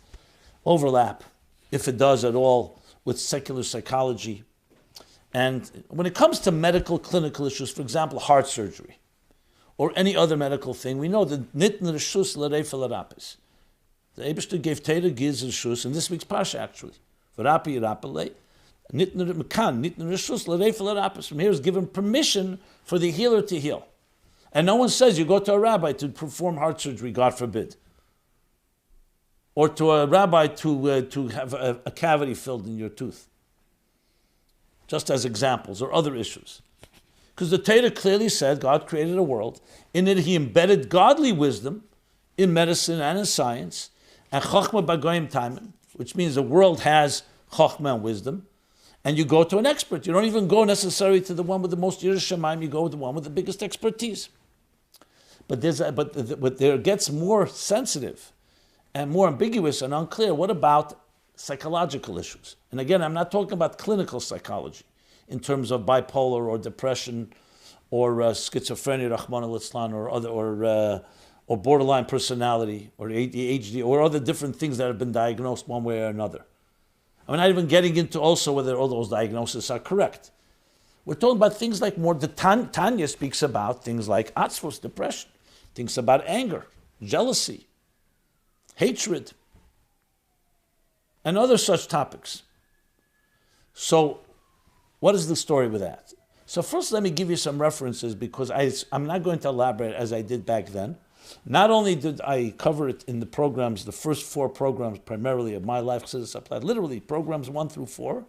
overlap, if it does at all, with secular psychology? And when it comes to medical, clinical issues, for example, heart surgery, or any other medical thing, we know that nitn reshus l'reifel arapis. The Eibishter gave Torah, gives reshus, in this week's parsha actually. V'rapi rapale, nitn reshus l'reifel arapis. From here is given permission for the healer to heal. And no one says you go to a rabbi to perform heart surgery, God forbid. Or to a rabbi to have a cavity filled in your tooth. Just as examples, or other issues. Because the Torah clearly said God created a world. In it he embedded godly wisdom in medicine and in science. And chokhmah bagoyim taimim, which means the world has chokhmah and wisdom. And you go to an expert. You don't even go necessarily to the one with the most yiras shamayim. You go to the one with the biggest expertise. But there gets more sensitive and more ambiguous and unclear. What about psychological issues? And again, I'm not talking about clinical psychology in terms of bipolar or depression or schizophrenia, Rahman al-Islam, or borderline personality or ADHD or other different things that have been diagnosed one way or another. I'm not even getting into also whether all those diagnoses are correct. We're talking about things like more, the Tanya speaks about things like Atzvos, depression. thinks about anger, jealousy, hatred, and other such topics. So, what is the story with that? So first let me give you some references because I'm not going to elaborate as I did back then. Not only did I cover it in the programs, the first 4 programs primarily of My Life Chassidus Applied, literally programs 1 through 4,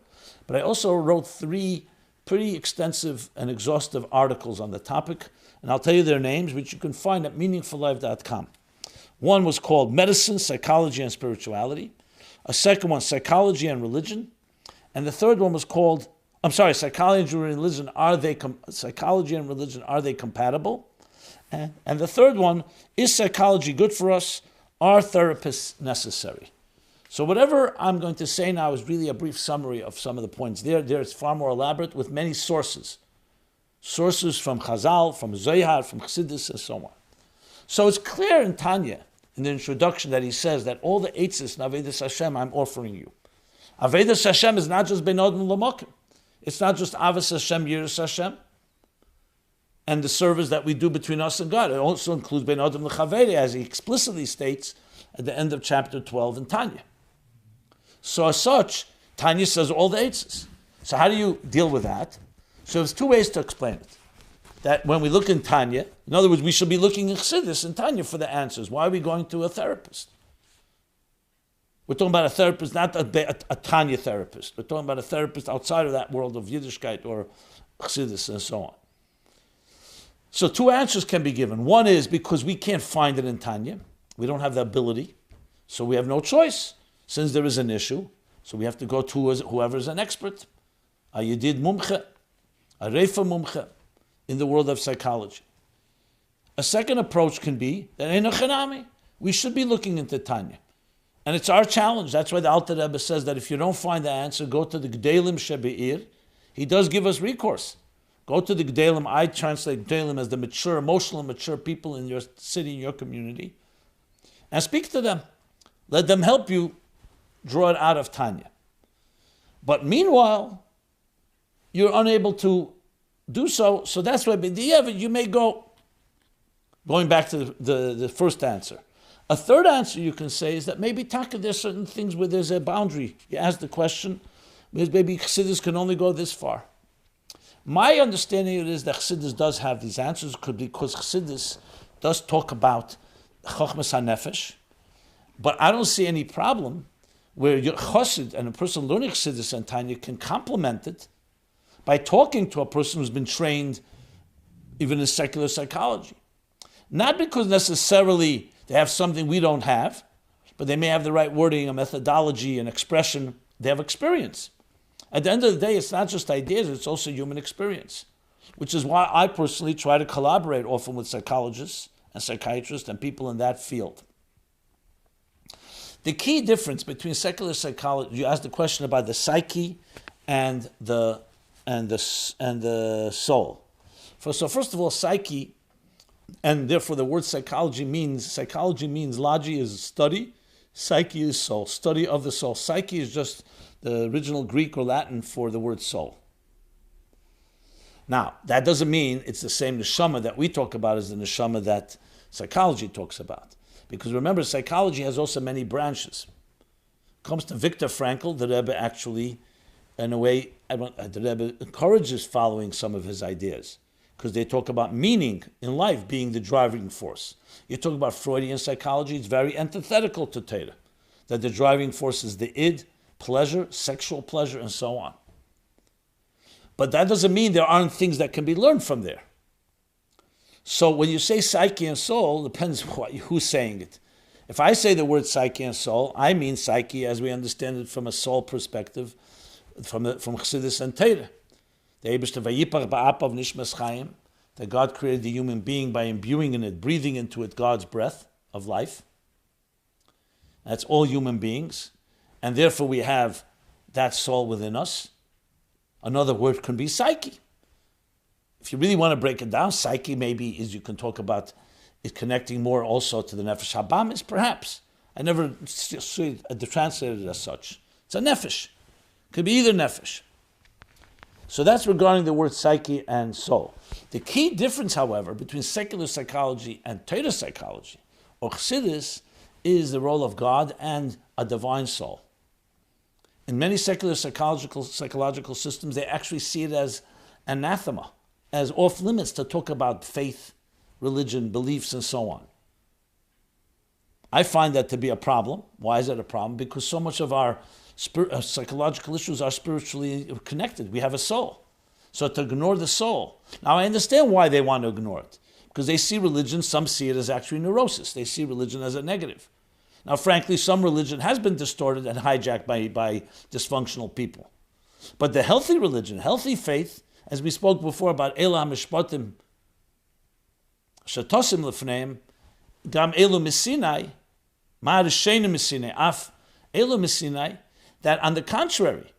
but I also wrote 3 pretty extensive and exhaustive articles on the topic, and I'll tell you their names, which you can find at meaningfullife.com. One was called Medicine, Psychology, and Spirituality. A second one, Psychology and Religion. And the third one was called, Psychology and Religion, are they compatible? And the third one, is psychology good for us? Are therapists necessary? So whatever I'm going to say now is really a brief summary of some of the points. There it's far more elaborate with many sources. Sources from Chazal, from Zohar, from Chassidus, and so on. So it's clear in Tanya, in the introduction, that he says that all the eitzes in Avedis Hashem I'm offering you. Avedis Hashem is not just Ben Odom Lamokim. It's not just Avos Hashem, Yiras Hashem, and the service that we do between us and God. It also includes Ben Odom L'Chaveri, as he explicitly states at the end of chapter 12 in Tanya. So as such, Tanya says all the eitzes. So how do you deal with that? So there's 2 ways to explain it. That when we look in Tanya, in other words, we should be looking in Chassidus and Tanya for the answers. Why are we going to a therapist? We're talking about a therapist, not a Tanya therapist. We're talking about a therapist outside of that world of Yiddishkeit or Chassidus and so on. So 2 answers can be given. One is because we can't find it in Tanya. We don't have the ability. So we have no choice. Since there is an issue, so we have to go to whoever is an expert. A Yedid Mumche, a Reifa Mumche, in the world of psychology. A second approach can be that Eino Chenami, we should be looking into Tanya. And it's our challenge. That's why the Alter Rebbe says that if you don't find the answer, go to the Gdelim Shebe'ir. He does give us recourse. Go to the Gdelim. I translate Gdelim as the mature, emotional, mature people in your city, in your community, and speak to them. Let them help you draw it out of Tanya. But meanwhile, you're unable to do so. So that's why you may going back to the first answer. A third answer you can say is that maybe there's certain things where there's a boundary. You ask the question, maybe Chassidus can only go this far. My understanding is that Chassidus does have these answers, because Chassidus does talk about Chochmas HaNefesh, but I don't see any problem where your Chassid and a person learning Chassidus and Tanya can complement it by talking to a person who's been trained even in secular psychology. Not because necessarily they have something we don't have, but they may have the right wording, a methodology, an expression. They have experience. At the end of the day, it's not just ideas, it's also human experience, which is why I personally try to collaborate often with psychologists and psychiatrists and people in that field. The key difference between secular psychology, you asked the question about the psyche and the soul. So first of all, psyche, and therefore the word psychology means logi is study, psyche is soul, study of the soul. Psyche is just the original Greek or Latin for the word soul. Now, that doesn't mean it's the same neshama that we talk about as the neshama that psychology talks about. Because remember, psychology has also many branches. Comes to Viktor Frankl, the Rebbe actually, in a way, the Rebbe encourages following some of his ideas, because they talk about meaning in life being the driving force. You talk about Freudian psychology, it's very antithetical to Torah, that the driving force is the id, pleasure, sexual pleasure, and so on. But that doesn't mean there aren't things that can be learned from there. So when you say psyche and soul, it depends who's saying it. If I say the word psyche and soul, I mean psyche as we understand it from a soul perspective, from Chassidus and Torah. The Eibishter Vayipach Ba'apav Nishmas Chaim, that God created the human being by imbuing in it, breathing into it God's breath of life. That's all human beings. And therefore we have that soul within us. Another word can be psyche. If you really want to break it down, psyche maybe is, you can talk about it connecting more also to the nefesh habamis, perhaps. I never see it translated as such. It's a nefesh. Could be either nefesh. So that's regarding the word psyche and soul. The key difference, however, between secular psychology and Torah psychology, or Chassidus, is the role of God and a divine soul. In many secular psychological systems, they actually see it as anathema, as off limits to talk about faith, religion, beliefs, and so on. I find that to be a problem. Why is that a problem? Because so much of our psychological issues are spiritually connected. We have a soul. So to ignore the soul. Now I understand why they want to ignore it. Because they see religion, some see it as actually neurosis. They see religion as a negative. Now frankly, some religion has been distorted and hijacked by dysfunctional people. But the healthy religion, healthy faith, as we spoke before about Ela Mishpatim, Shatosim Lefneim, Gam Elu Misinai, Ma'ar Sheinu Misinai, Af Elu Misinai, that on the contrary,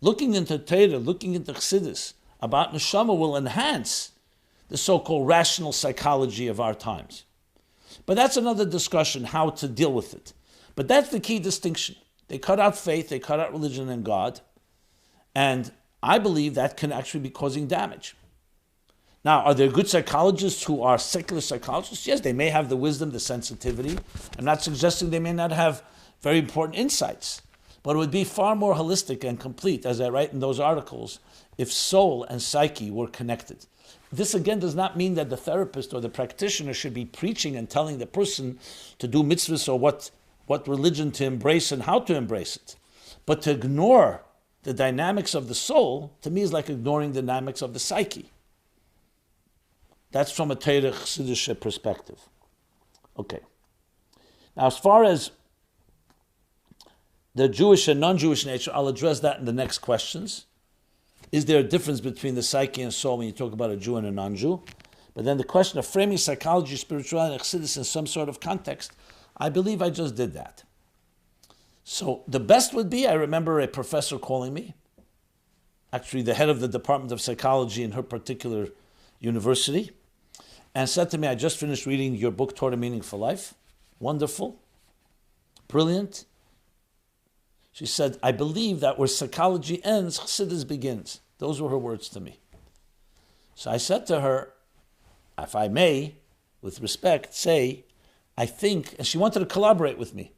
looking into Torah, looking into Chassidus, about Neshama will enhance the so-called rational psychology of our times. But that's another discussion, how to deal with it. But that's the key distinction. They cut out faith, they cut out religion and God, and I believe that can actually be causing damage. Now, are there good psychologists who are secular psychologists? Yes, they may have the wisdom, the sensitivity. I'm not suggesting they may not have very important insights, but it would be far more holistic and complete, as I write in those articles, if soul and psyche were connected. This again does not mean that the therapist or the practitioner should be preaching and telling the person to do mitzvahs or what religion to embrace and how to embrace it. But to ignore the dynamics of the soul, to me, is like ignoring the dynamics of the psyche. That's from a Torah Chassidic perspective. Okay. Now, as far as the Jewish and non-Jewish nature, I'll address that in the next questions. Is there a difference between the psyche and soul when you talk about a Jew and a non-Jew? But then the question of framing psychology, spirituality, and Chassidus in some sort of context, I believe I just did that. So the best would be, I remember a professor calling me, actually the head of the Department of Psychology in her particular university, and said to me, I just finished reading your book, Torah Meaning for Life. Wonderful. Brilliant. She said, I believe that where psychology ends, Chassidus begins. Those were her words to me. So I said to her, if I may, with respect, say, I think, and she wanted to collaborate with me.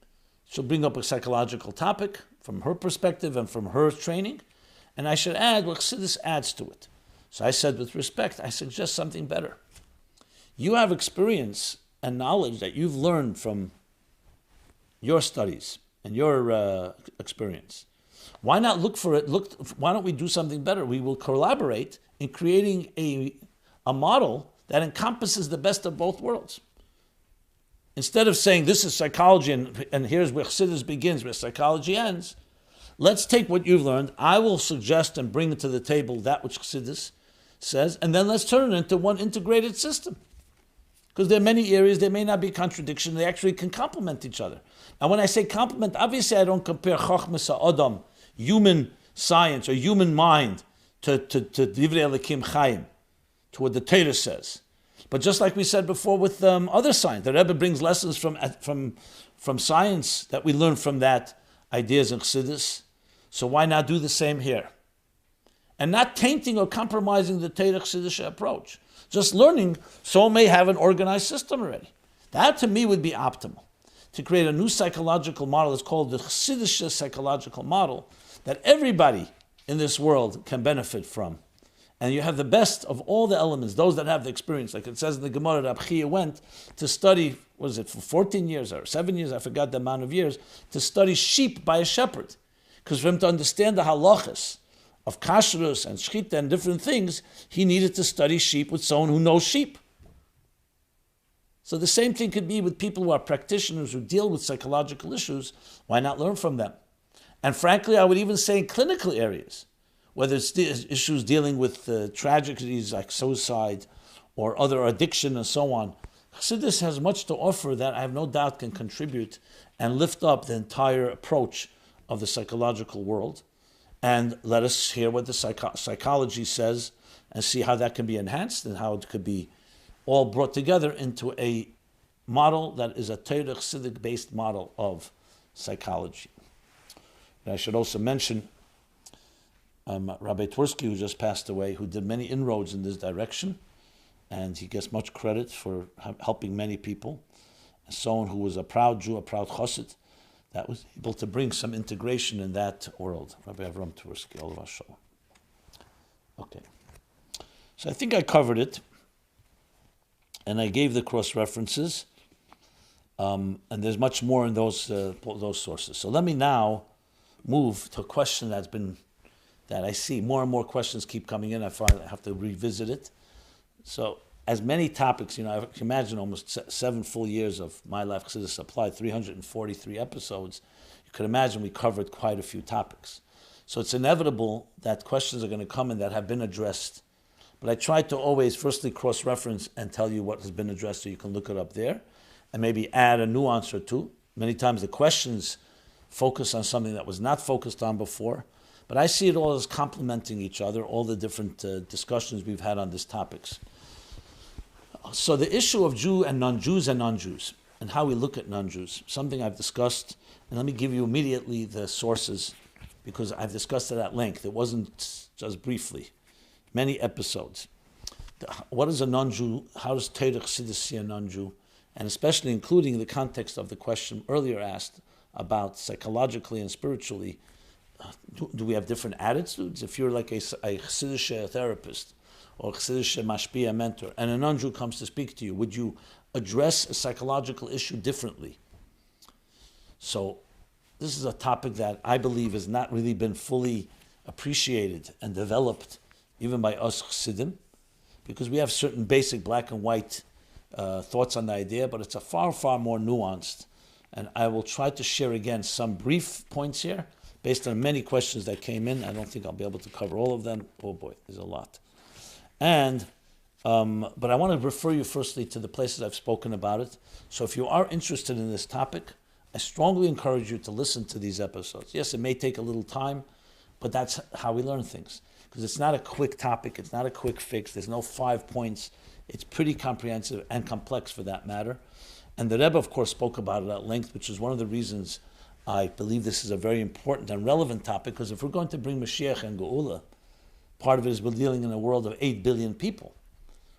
She'll bring up a psychological topic from her perspective and from her training, and I should add what Chassidus adds to it. So I said, with respect, I suggest something better. You have experience and knowledge that you've learned from your studies and your experience. Why not look for it? Why don't we do something better? We will collaborate in creating a model that encompasses the best of both worlds. Instead of saying this is psychology and here's where Chassidus begins, where psychology ends, let's take what you've learned. I will suggest and bring to the table that which Chassidus says, and then let's turn it into one integrated system. Because there are many areas, there may not be contradiction, they actually can complement each other. Now when I say complement, obviously I don't compare Chochmas Adam, human science or human mind, to Divrei Elikim Chaim, to what the Torah says. But just like we said before with other science, the Rebbe brings lessons from science that we learn from that, ideas in Chassidus. So why not do the same here? And not tainting or compromising the Torah Chassidus approach. Just learning, soul may have an organized system already. That to me would be optimal. To create a new psychological model that's called the Chassidic psychological model that everybody in this world can benefit from. And you have the best of all the elements, those that have the experience. Like it says in the Gemara, Rab Chia went to study, for 14 years or 7 years, I forgot the amount of years, to study sheep by a shepherd. Because for him to understand the halachas of kashrus and shchita and different things, he needed to study sheep with someone who knows sheep. So the same thing could be with people who are practitioners who deal with psychological issues. Why not learn from them? And frankly, I would even say in clinical areas, whether it's issues dealing with tragedies like suicide or other addiction and so on, Chassidus has much to offer that I have no doubt can contribute and lift up the entire approach of the psychological world. And let us hear what the psychology says and see how that can be enhanced and how it could be all brought together into a model that is a Torah Chassidic based model of psychology. And I should also mention Rabbi Twersky, who just passed away, who did many inroads in this direction, and he gets much credit for helping many people. Someone who was a proud Jew, a proud Chassid, that was able to bring some integration in that world. Rabbi Avram Twersky, all of us show. Okay. So I think I covered it, and I gave the cross references, and there's much more in those sources. So let me now move to a question that I see more and more questions keep coming in. I find I have to revisit it. So as many topics, I can imagine almost 7 full years of My Life Chassidus Applied, 343 episodes. You could imagine we covered quite a few topics. So it's inevitable that questions are going to come in that have been addressed. But I try to always firstly cross-reference and tell you what has been addressed so you can look it up there and maybe add a nuance or two. Many times the questions focus on something that was not focused on before. But I see it all as complementing each other, all the different discussions we've had on these topics. So the issue of Jew and non-Jews and how we look at non-Jews, something I've discussed, and let me give you immediately the sources, because I've discussed it at length. It wasn't just briefly. Many episodes. What is a non-Jew? How does Torah Chassidus see a non-Jew? And especially including the context of the question earlier asked about psychologically and spiritually, do we have different attitudes? If you're like a Chassidic therapist or Chassidic mashpia mentor, and a non-Jew comes to speak to you, would you address a psychological issue differently? So this is a topic that I believe has not really been fully appreciated and developed even by us Chassidim, because we have certain basic black and white thoughts on the idea, but it's a far, far more nuanced. And I will try to share again some brief points here, based on many questions that came in. I don't think I'll be able to cover all of them. Oh boy, there's a lot. And, but I want to refer you firstly to the places I've spoken about it. So if you are interested in this topic, I strongly encourage you to listen to these episodes. Yes, it may take a little time, but that's how we learn things. Because it's not a quick topic, it's not a quick fix, there's no 5 points. It's pretty comprehensive and complex for that matter. And the Rebbe, of course, spoke about it at length, which is one of the reasons I believe this is a very important and relevant topic, because if we're going to bring Mashiach and Geula, part of it is we're dealing in a world of 8 billion people.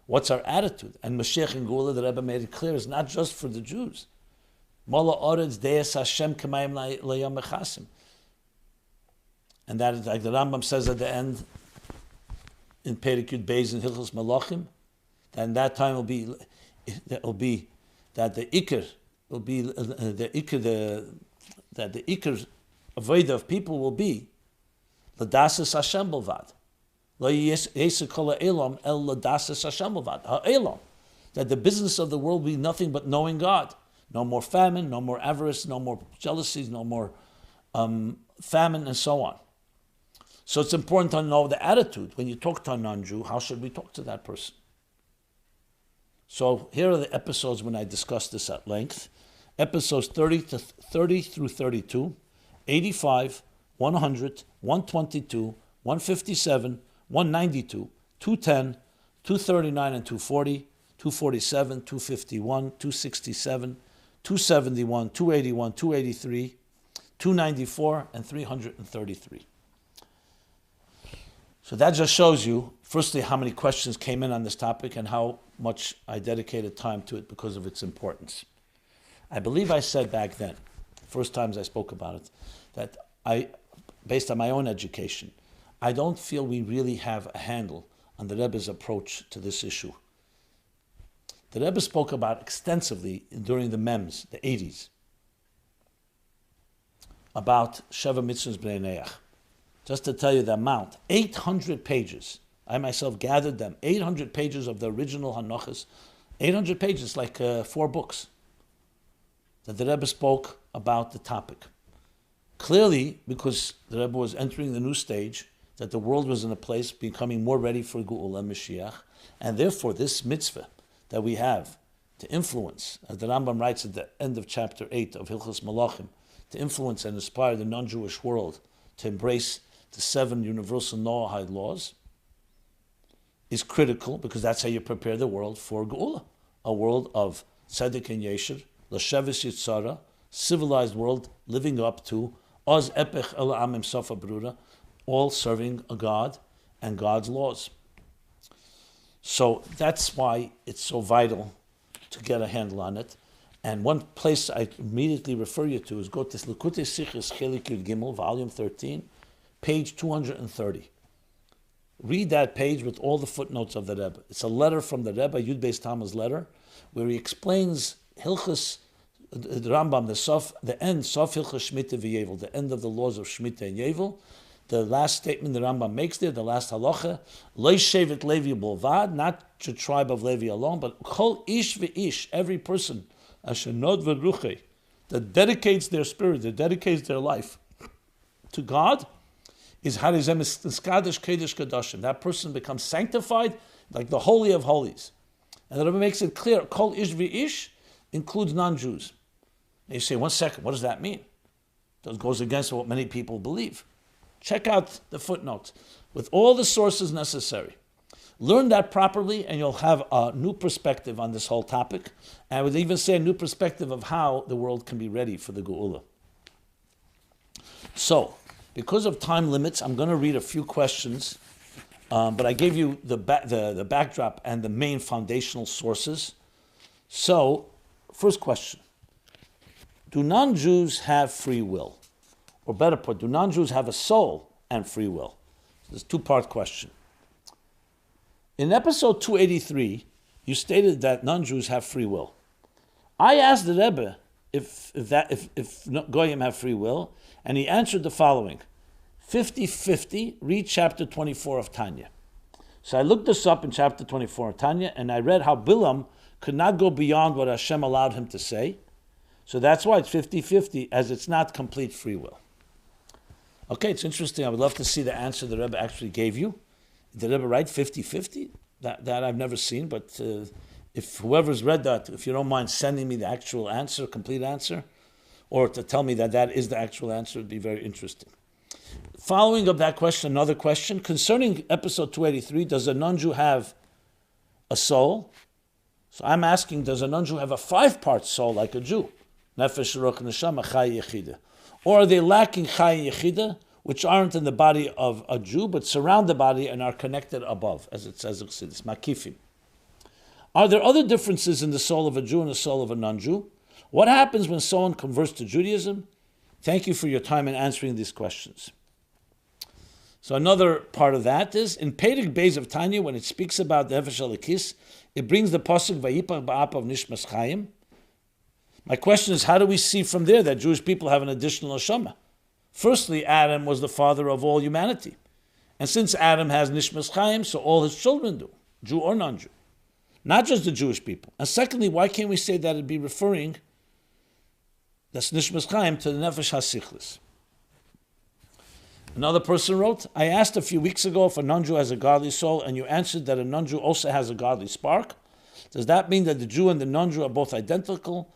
What's our attitude? And Mashiach and Geula, the Rebbe made it clear, is not just for the Jews. Mala Oretz Deis Hashem Kamayim Layam Mechasim. And that is like the Rambam says at the end, in Perek Yud Beis in Hilchos Malachim, and that time will be that the Iker will be the Iker avodah of people will be Ladasas Hashem B'lvad. Lo yesek kol ha'elam el Ladasas Hashem B'lvad. Ha'elam, that the business of the world will be nothing but knowing God. No more famine, no more avarice, no more jealousies, no more famine, and so on. So it's important to know the attitude. When you talk to a non-Jew, how should we talk to that person? So here are the episodes when I discussed this at length. Episodes 30 through 32, 85, 100, 122, 157, 192, 210, 239 and 240, 247, 251, 267, 271, 281, 283, 294, and 333. So that just shows you, firstly, how many questions came in on this topic and how much I dedicated time to it because of its importance. I believe I said back then, first times I spoke about it, that I, based on my own education, I don't feel we really have a handle on the Rebbe's approach to this issue. The Rebbe spoke about extensively during the MEMS, the 80s, about Sheva Mitzvahs B'nei Neach. Just to tell you the amount, 800 pages. I myself gathered them, 800 pages of the original Hanochas, 800 pages, like 4 books, that the Rebbe spoke about the topic. Clearly, because the Rebbe was entering the new stage, that the world was in a place becoming more ready for Geula and Mashiach, and therefore this mitzvah that we have to influence, as the Rambam writes at the end of chapter 8 of Hilchos Malachim, to influence and inspire the non-Jewish world to embrace the 7 universal Noahide laws, is critical, because that's how you prepare the world for Geula, a world of tzedek and yesher, l'sheves yitzara, civilized world living up to Oz epech el amim sofa brura, all serving a God and God's laws. So that's why it's so vital to get a handle on it. And one place I immediately refer you to is go to Likutei Sichos Chelik Yud Gimel, volume 13, page 230. Read that page with all the footnotes of the Rebbe. It's a letter from the Rebbe, Yud Beis Tammuz letter, where he explains Hilchos, the Rambam, the end, Sof Hilchos Shmita v'Yevel, the end of the laws of Shmita and Yevel. The last statement the Rambam makes there, the last halacha, Lo Shevet Levi Bolvad, not the tribe of Levi alone, but Kol Ish v'Ish, every person, Asher Nod v'Ruchei, that dedicates their spirit, that dedicates their life to God, is Harizem Iskadosh Kedesh Kadoshim. That person becomes sanctified like the Holy of Holies. And the Rebbe makes it clear, Kol Ish v'Ish includes non-Jews. And you say, 1 second, what does that mean? That goes against what many people believe. Check out the footnotes with all the sources necessary. Learn that properly and you'll have a new perspective on this whole topic. And I would even say a new perspective of how the world can be ready for the Geula. So, because of time limits, I'm going to read a few questions, but I gave you the backdrop and the main foundational sources. So, first question. Do non-Jews have free will? Or better put, do non-Jews have a soul and free will? So this is a two-part question. In episode 283, you stated that non-Jews have free will. I asked the Rebbe if Goyim have free will, and he answered the following. 50-50, read chapter 24 of Tanya. So I looked this up in chapter 24 of Tanya, and I read how Bilam could not go beyond what Hashem allowed him to say. So that's why it's 50-50, as it's not complete free will. Okay, it's interesting. I would love to see the answer the Rebbe actually gave you. Did the Rebbe write 50-50? That I've never seen, but if whoever's read that, if you don't mind sending me the actual answer, complete answer, or to tell me that is the actual answer, it would be very interesting. Following up that question, another question. Concerning episode 283, does a non-Jew have a soul? So I'm asking, does a non-Jew have a 5-part soul like a Jew? Nefesh, Ruach, Neshama, Chai, Yechida. Or are they lacking Chai and Yechida, which aren't in the body of a Jew, but surround the body and are connected above, as it says in Chassidus, Makifim. Are there other differences in the soul of a Jew and the soul of a non-Jew? What happens when someone converts to Judaism? Thank you for your time in answering these questions. So another part of that is, in Perek Beis of Tanya, when it speaks about the Nefesh Elikis, it brings the pasuk Vayipach ba'apav nishmas chayim. My question is, how do we see from there that Jewish people have an additional neshama? Firstly, Adam was the father of all humanity. And since Adam has nishmas chayim, so all his children do, Jew or non-Jew. Not just the Jewish people. And secondly, why can't we say that it'd be referring, that's nishmas chayim, to the nefesh hasichlis? Another person wrote, I asked a few weeks ago if a non-Jew has a godly soul, and you answered that a non-Jew also has a godly spark. Does that mean that the Jew and the non-Jew are both identical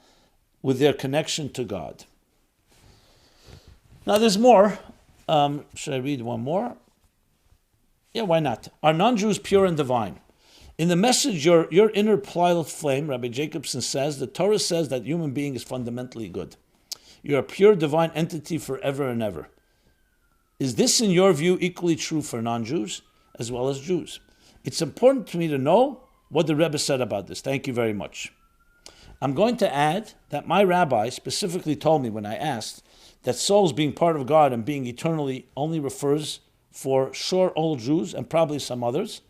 with their connection to God? Now there's more. Should I read one more? Yeah, why not? Are non-Jews pure and divine? In the message, your inner pliant flame, Rabbi Jacobson says, the Torah says that human being is fundamentally good. You're a pure divine entity forever and ever. Is this, in your view, equally true for non-Jews as well as Jews? It's important to me to know what the Rebbe said about this. Thank you very much. I'm going to add that my rabbi specifically told me when I asked that souls being part of God and being eternally only refers for sure old Jews and probably some others.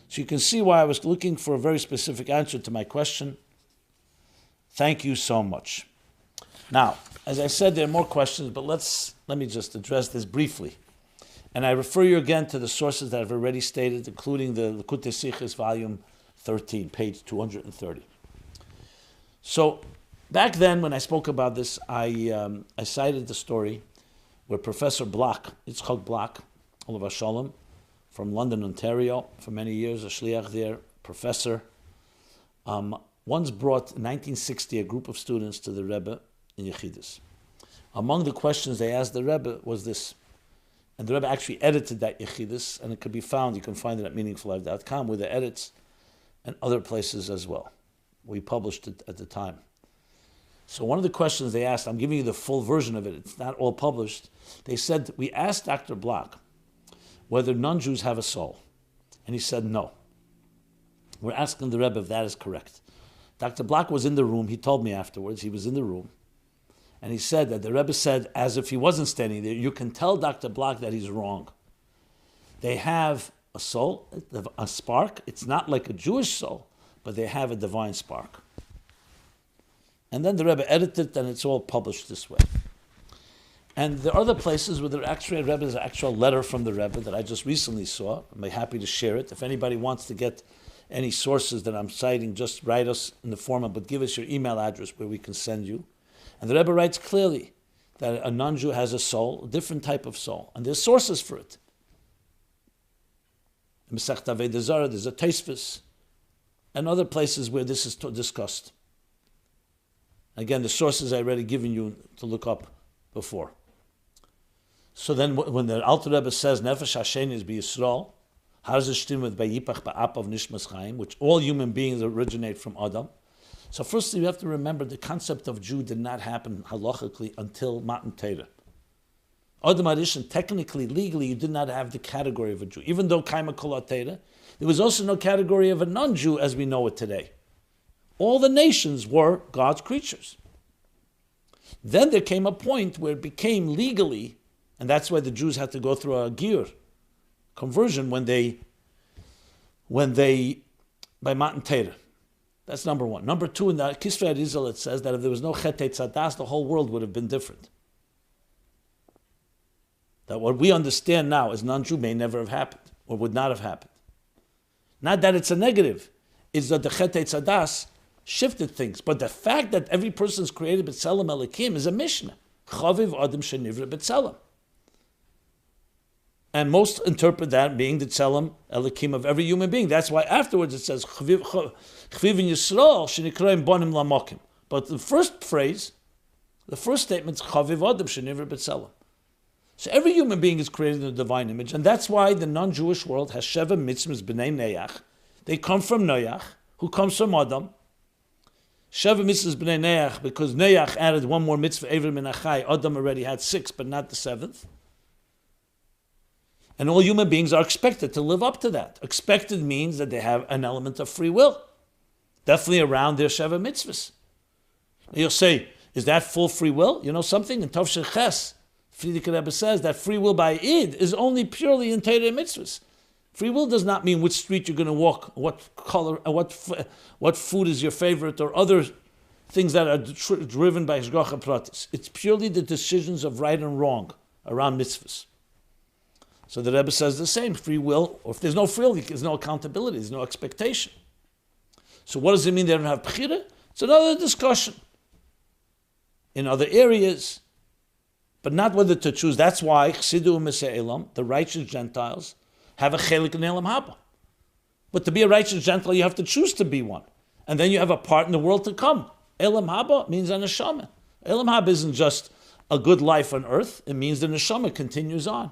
So you can see why I was looking for a very specific answer to my question. Thank you so much. Now, as I said, there are more questions, but let me just address this briefly. And I refer you again to the sources that I've already stated, including the Likutei Sichos, volume 13, page 230. So, back then, when I spoke about this, I cited the story where Professor Block, Yitzchak Block, Olav Shalom, from London, Ontario, for many years, a shliach there, professor, once brought in 1960 a group of students to the Rebbe in Yechidus. Among the questions they asked the Rebbe was this, and the Rebbe actually edited that Yechidus, and it could be found, you can find it at meaningfullife.com with the edits and other places as well. We published it at the time. So one of the questions they asked, I'm giving you the full version of it, it's not all published. They said, we asked Dr. Block, whether non-Jews have a soul. And he said no. We're asking the Rebbe if that is correct. Dr. Block was in the room. He told me afterwards. He was in the room. And he said that the Rebbe said, as if he wasn't standing there, you can tell Dr. Block that he's wrong. They have a soul, a spark. It's not like a Jewish soul, but they have a divine spark. And then the Rebbe edited it, and it's all published this way. And there are other places where there's an actual letter from the Rebbe that I just recently saw. I'm happy to share it. If anybody wants to get any sources that I'm citing, just write us in the form, but give us your email address where we can send you. And the Rebbe writes clearly that a non-Jew has a soul, a different type of soul, and there's sources for it. In Masechta Avodah Zarah, there's a Tosfos, and other places where this is discussed. Again, the sources I already given you to look up before. So then when the Alter Rebbe says, Nefesh Hashem is b'Yisrael, how does it stem with Vayipach ba'ap of Nishmas Chaim, which all human beings originate from Adam? So firstly, you have to remember the concept of Jew did not happen halachically until Matan Torah. Adam HaRishon, technically, legally, you did not have the category of a Jew. Even though Kaima Kol HaTorah, there was also no category of a non-Jew as we know it today. All the nations were God's creatures. Then there came a point where it became legally, and that's why the Jews had to go through a Gir conversion when they by Matan Torah. That's number one. Number two, in the Kfar Chabad, it says that if there was no Chet Tzadas, the whole world would have been different. That what we understand now as non-Jew may never have happened, or would not have happened. Not that it's a negative, it's that the Chet Tzadas shifted things. But the fact that every person is created B'Tselem Elikim is a Mishnah. Chaviv Adam Shenivra B'Tselem. And most interpret that being the Tselem Elikim of every human being. That's why afterwards it says, Chviv Yisrael Shenikroim Bonim Lamokim. But the first phrase, the first statement is Chaviv Adam Shenivra B'Tselem. So every human being is created in the divine image. And that's why the non-Jewish world has Sheva Mitzvahs B'nei Neach. They come from Noach, who comes from Adam. Sheva Mitzvahs B'nei Neach, because Neach added one more mitzvah, Ever Min Achai. Adam already had 6, but not the 7th. And all human beings are expected to live up to that. Expected means that they have an element of free will. Definitely around their Sheva Mitzvahs. You'll say, is that full free will? You know something? In Tov Shel Ches, Friedrich Rebbe says that free will by Id is only purely in Torah Mitzvahs. Free will does not mean which street you're going to walk, what color, what food is your favorite, or other things that are driven by Hashgacha Pratis. It's purely the decisions of right and wrong around mitzvahs. So the Rebbe says the same, free will, or if there's no free will, there's no accountability, there's no expectation. So what does it mean they don't have Bechira? It's another discussion in other areas, but not whether to choose. That's why Chsidu Mese'elam, the righteous Gentiles, have a chelik in Elam Haba. But to be a righteous Gentile, you have to choose to be one. And then you have a part in the world to come. Elam Haba means a neshama. Elam Haba isn't just a good life on earth. It means the neshama continues on.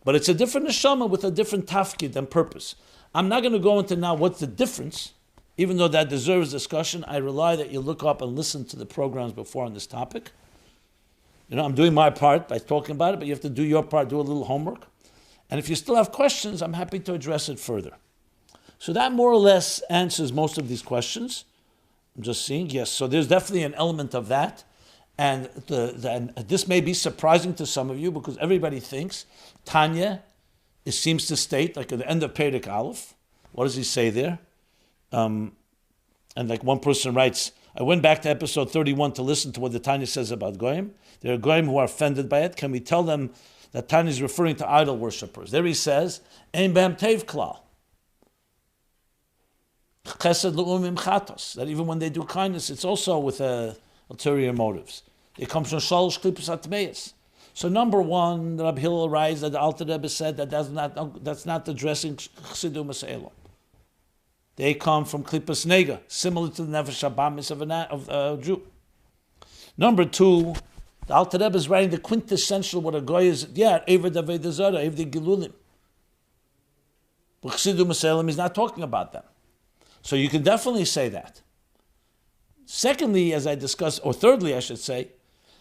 But it's a different neshama with a different tafkid and purpose. I'm not going to go into now what's the difference. Even though that deserves discussion, I rely that you look up and listen to the programs before on this topic. You know, I'm doing my part by talking about it, but you have to do your part, do a little homework. And if you still have questions, I'm happy to address it further. So that more or less answers most of these questions. I'm just seeing, yes. So there's definitely an element of that. And this may be surprising to some of you because everybody thinks Tanya, it seems to state, like at the end of Perek Aleph, what does he say there? And like one person writes, I went back to episode 31 to listen to what the Tanya says about Goyim. There are Goyim who are offended by it. Can we tell them that Tanya is referring to idol worshippers? There he says, Ein behem tev klal. Chesed le'umim chatos. That even when they do kindness, it's also with ulterior motives. It comes from shalosh klippus atmeis. So number one, Rabbi Hillel writes that the Alter Rebbe said that that's not addressing Chsidu Mese'elam. They come from klippus nega, similar to the nefesh habamis of a Jew. Number two, the Alter Rebbe is writing the quintessential what a goy is. Yeah, Eved Avodah Zarah, Eved Gilulim. But Chsidu Mese'elam is not talking about them. So you can definitely say that. Secondly, as I discussed, or thirdly, I should say,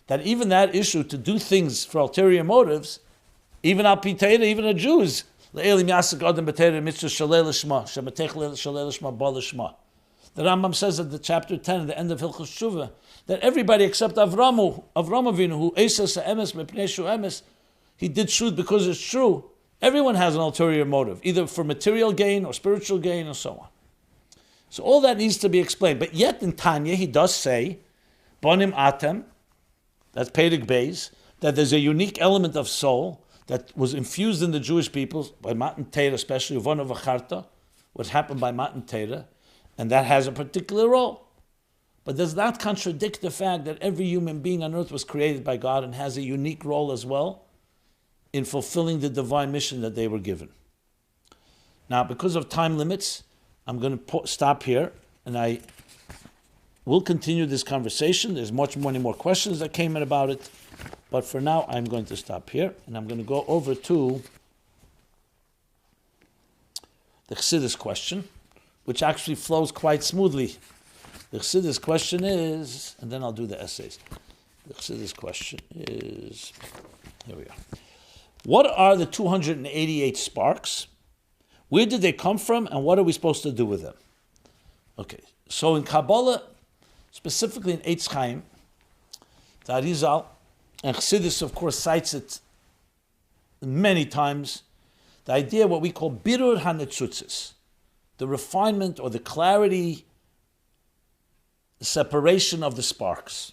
that even that issue to do things for ulterior motives Even al Pitera, even the Jews. The Rambam says at the chapter 10, at the end of Hilchos Tshuva, that everybody except Avram Avinu, who Eisas Emes Mepneshu Emes, he did truth because it's true. Everyone has an ulterior motive, either for material gain or spiritual gain, and so on. So all that needs to be explained. But yet in Tanya, he does say, Bonim Atem, that's Perek Beis, that there's a unique element of soul that was infused in the Jewish people by Matan Torah, especially Uvona V'charta, what happened by Matan Torah, and that has a particular role. But does not contradict the fact that every human being on earth was created by God and has a unique role as well in fulfilling the divine mission that they were given. Now, because of time limits, I'm going to stop here, and I will continue this conversation. There's many more questions that came in about it. But for now, I'm going to stop here, and I'm going to go over to the Chassidus question, which actually flows quite smoothly. The Chassidus question is, and then I'll do the essays. The Chassidus question is, here we are. What are the 288 sparks? Where did they come from, and what are we supposed to do with them? Okay, so in Kabbalah, specifically in Eitz Chaim, the Arizal, and Chassidus, of course, cites it many times, the idea of what we call birur hanetzutzis, the refinement or the clarity, the separation of the sparks.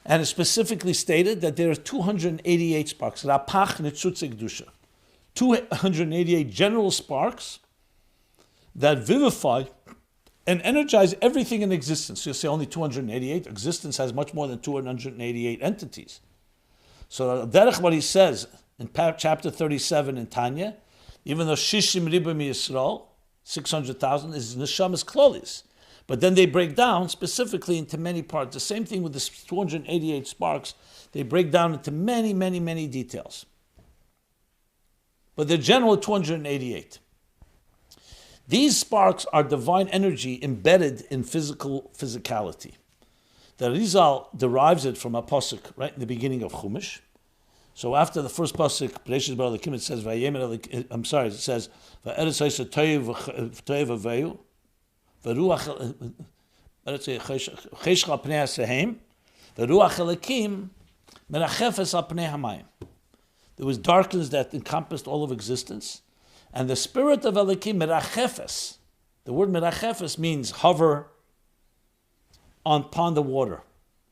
And it's specifically stated that there are 288 sparks, rapach netzutze kedusha, 288 general sparks that vivify and energize everything in existence. You'll say only 288. Existence has much more than 288 entities. So derech what he says in chapter 37 in Tanya, even though Shishim Riba Yisrael, 600,000 is neshamas klolis, but then they break down specifically into many parts. The same thing with the 288 sparks. They break down into many, many, many details. But the general 288. These sparks are divine energy embedded in physicality. The Rizal derives it from a pasuk right in the beginning of Chumash. So after the first pasuk, Bereshit bara Elokim, it says, it says, "Va'eretz ha'isa toyev aveyu, v'ruach cheshcha pnei hasehem, v'ruach Elokim merachefes al pnei hamayim." There was darkness that encompassed all of existence. And the spirit of Elokim, merachefes, the word merachefes means hover upon the water.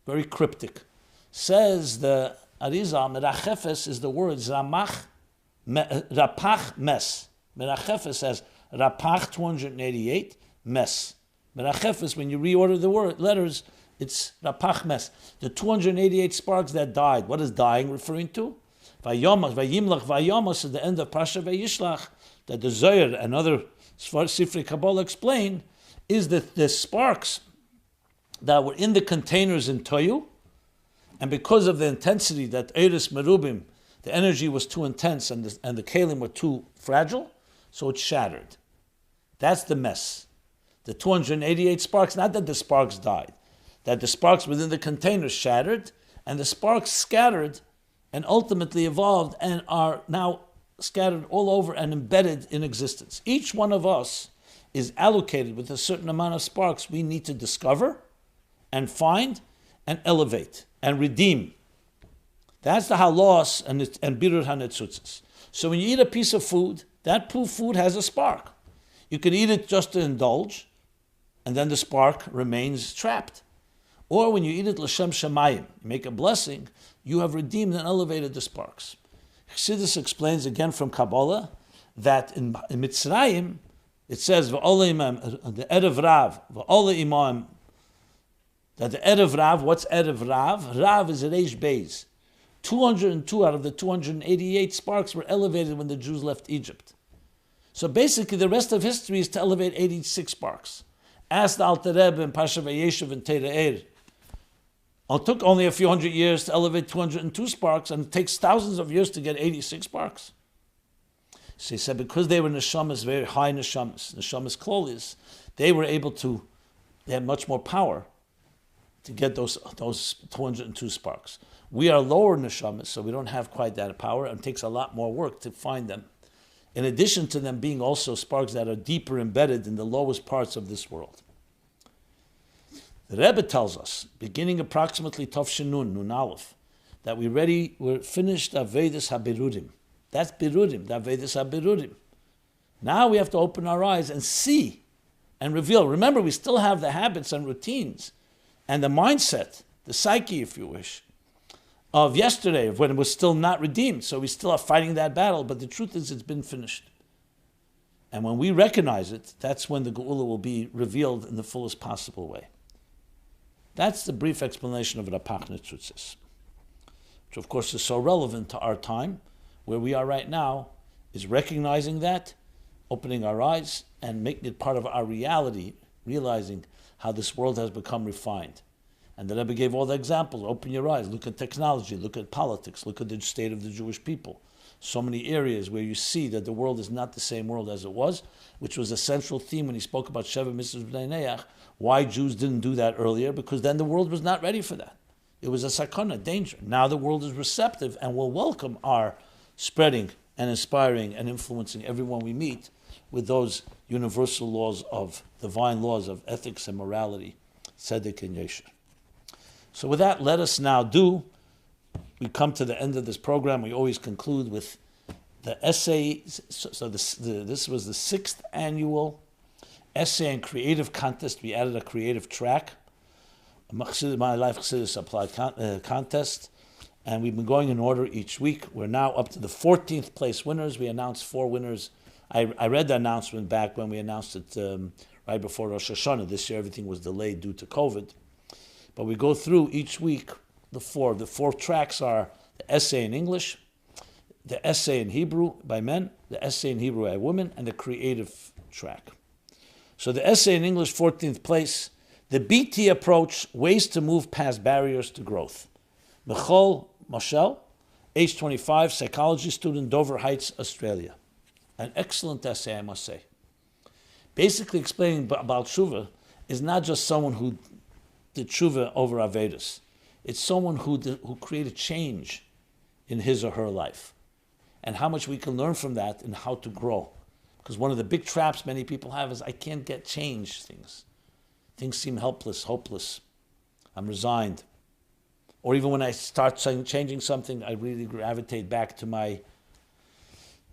Very cryptic. Says the Arizal, merachefes is the word rapach mes. Merachefes says rapach 288, mes. Merachefes, when you reorder the letters, it's rapach mes. The 288 sparks that died. What is dying referring to? Vayimlach vayamos at the end of Pasha Vayishlach, that the Zohar and other Sifrei Kabbalah explain, is that the sparks that were in the containers in Toyu, and because of the intensity that Eris Merubim, the energy was too intense and the Kalim were too fragile, so it shattered. That's the mess. The 288 sparks, not that the sparks died, that the sparks within the containers shattered, and the sparks scattered and ultimately evolved and are now scattered all over and embedded in existence. Each one of us is allocated with a certain amount of sparks we need to discover and find and elevate and redeem. That's the halos and birur hanetzutzis. So when you eat a piece of food, that food has a spark. You can eat it just to indulge, and then the spark remains trapped. Or when you eat it l'shem shemayim, you make a blessing, you have redeemed and elevated the sparks. Chassidus explains again from Kabbalah that in Mitzrayim, it says, the Erev Rav, imam, that the Erev Rav, what's Erev Rav? Rav is a Reish Beis. 202 out of the 288 sparks were elevated when the Jews left Egypt. So basically the rest of history is to elevate 86 sparks. Ask the Alter Rebbe and Pasha Vayeshev and Teira Eir. It took only a few hundred years to elevate 202 sparks, and it takes thousands of years to get 86 sparks. So he said because they were neshamas, very high neshamas klolis, they were able to, they had much more power to get those 202 sparks. We are lower neshamas, so we don't have quite that power, and it takes a lot more work to find them. In addition to them being also sparks that are deeper embedded in the lowest parts of this world. The Rebbe tells us, beginning approximately Tov Nun Aleph, that we're finished Avedis HaBerudim. That's Berudim, the Avedis HaBerudim. Now we have to open our eyes and see and reveal. Remember, we still have the habits and routines and the mindset, the psyche, if you wish, of yesterday, of when it was still not redeemed. So we still are fighting that battle, but the truth is it's been finished. And when we recognize it, that's when the Geula will be revealed in the fullest possible way. That's the brief explanation of Rapach Netzutzis, which of course is so relevant to our time, where we are right now, is recognizing that, opening our eyes, and making it part of our reality, realizing how this world has become refined. And the Rebbe gave all the examples. Open your eyes, look at technology, look at politics, look at the state of the Jewish people. So many areas where you see that the world is not the same world as it was, which was a central theme when he spoke about Sheva Mitzvahs B'nai Neach. Why Jews didn't do that earlier? Because then the world was not ready for that. It was a sakana, danger. Now the world is receptive and will welcome our spreading and inspiring and influencing everyone we meet with those universal laws of divine laws of ethics and morality, tzedek and yesher. So with that, let us now we come to the end of this program. We always conclude with the essay. So this was the 6th annual essay and creative contest. We added a creative track, My Life Chassidus Applied contest, and we've been going in order each week. We're now up to the 14th place winners. We announced 4 winners. I read the announcement back when we announced it right before Rosh Hashanah. This year everything was delayed due to COVID. But we go through each week the 4. The 4 tracks are the essay in English, the essay in Hebrew by men, the essay in Hebrew by women, and the creative track. So the essay in English, 14th place, the BT approach, ways to move past barriers to growth. Michoel, Moshel, age 25, psychology student, Dover Heights, Australia. An excellent essay, I must say. Basically explaining about tshuva is not just someone who did tshuva over Avedis. It's someone who created change in his or her life. And how much we can learn from that and how to grow. Because one of the big traps many people have is, I can't get change things. Things seem helpless, hopeless. I'm resigned. Or even when I start changing something, I really gravitate back to my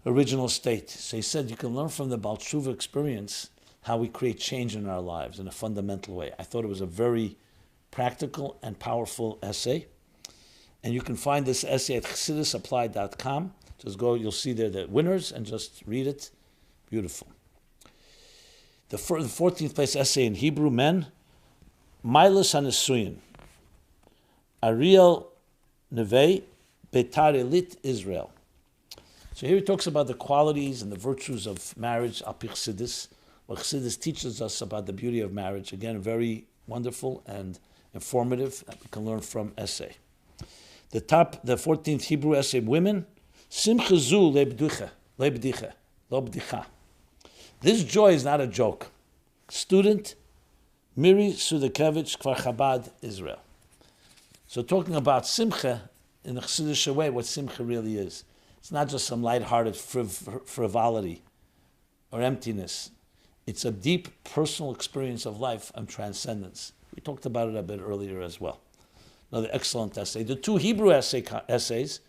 original state. So he said you can learn from the Baal Tshuva experience how we create change in our lives in a fundamental way. I thought it was a very practical and powerful essay. And you can find this essay at chassidusapply.com. Just go, you'll see there the winners, and just read it. Beautiful. The 14th place essay in Hebrew, men, Milas HaNesuyin. Ariel Nevai, Beitar Ilit, Israel. So here he talks about the qualities and the virtues of marriage, al pi Chassidus. What Chassidus teaches us about the beauty of marriage. Again, very wonderful and informative that we can learn from essay. The 14th Hebrew essay, women, Simcha zu lebdicha, lo bdicha. This joy is not a joke. Student, Miri Sudakevitch, Kfar Chabad, Israel. So talking about simcha in the Chassidic way, what simcha really is. It's not just some lighthearted frivolity or emptiness. It's a deep personal experience of life and transcendence. We talked about it a bit earlier as well. Another excellent essay. The 2 Hebrew essays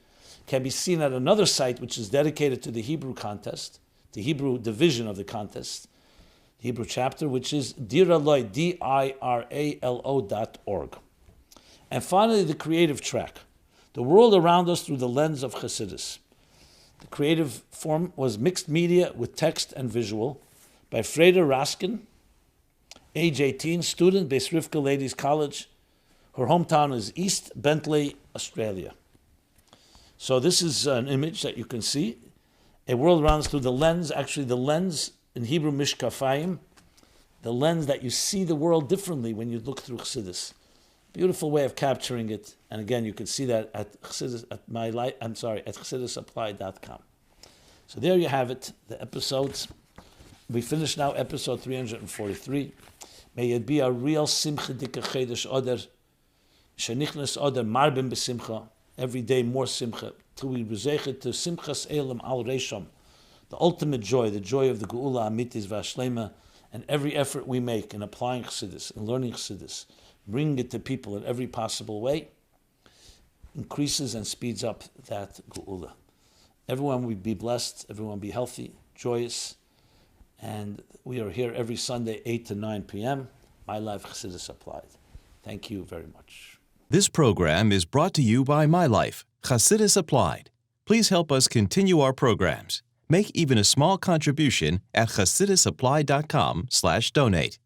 can be seen at another site which is dedicated to the Hebrew contest, the Hebrew division of the contest, the Hebrew chapter, which is diralo, diralo.org. And finally, the creative track, the world around us through the lens of Chassidus. The creative form was mixed media with text and visual by Fraida Raskin, age 18, student, Beth Rivkah Ladies College. Her hometown is East Bentleigh, Australia. So this is an image that you can see. A world around us through the lens, actually the lens in Hebrew Mishpatim, the lens that you see the world differently when you look through Chassidus. Beautiful way of capturing it. And again, you can see that at chassidusapply.com. So there you have it, the episodes. We finish now episode 343. May it be a real Simcha Dika Chodesh Adar Shenichnas Adar marbim b'simcha, every day more simcha, till we rezechet to simchas elam al reisham, the ultimate joy, the joy of the geula amitis v'ashlema, and every effort we make in applying Chassidus, in learning Chassidus, bringing it to people in every possible way, increases and speeds up that geula. Everyone will be blessed, everyone be healthy, joyous, and we are here every Sunday, 8 to 9 p.m., My Life Chassidus Applied. Thank you very much. This program is brought to you by My Life, Chassidus Applied. Please help us continue our programs. Make even a small contribution at chassidusapply.com/donate.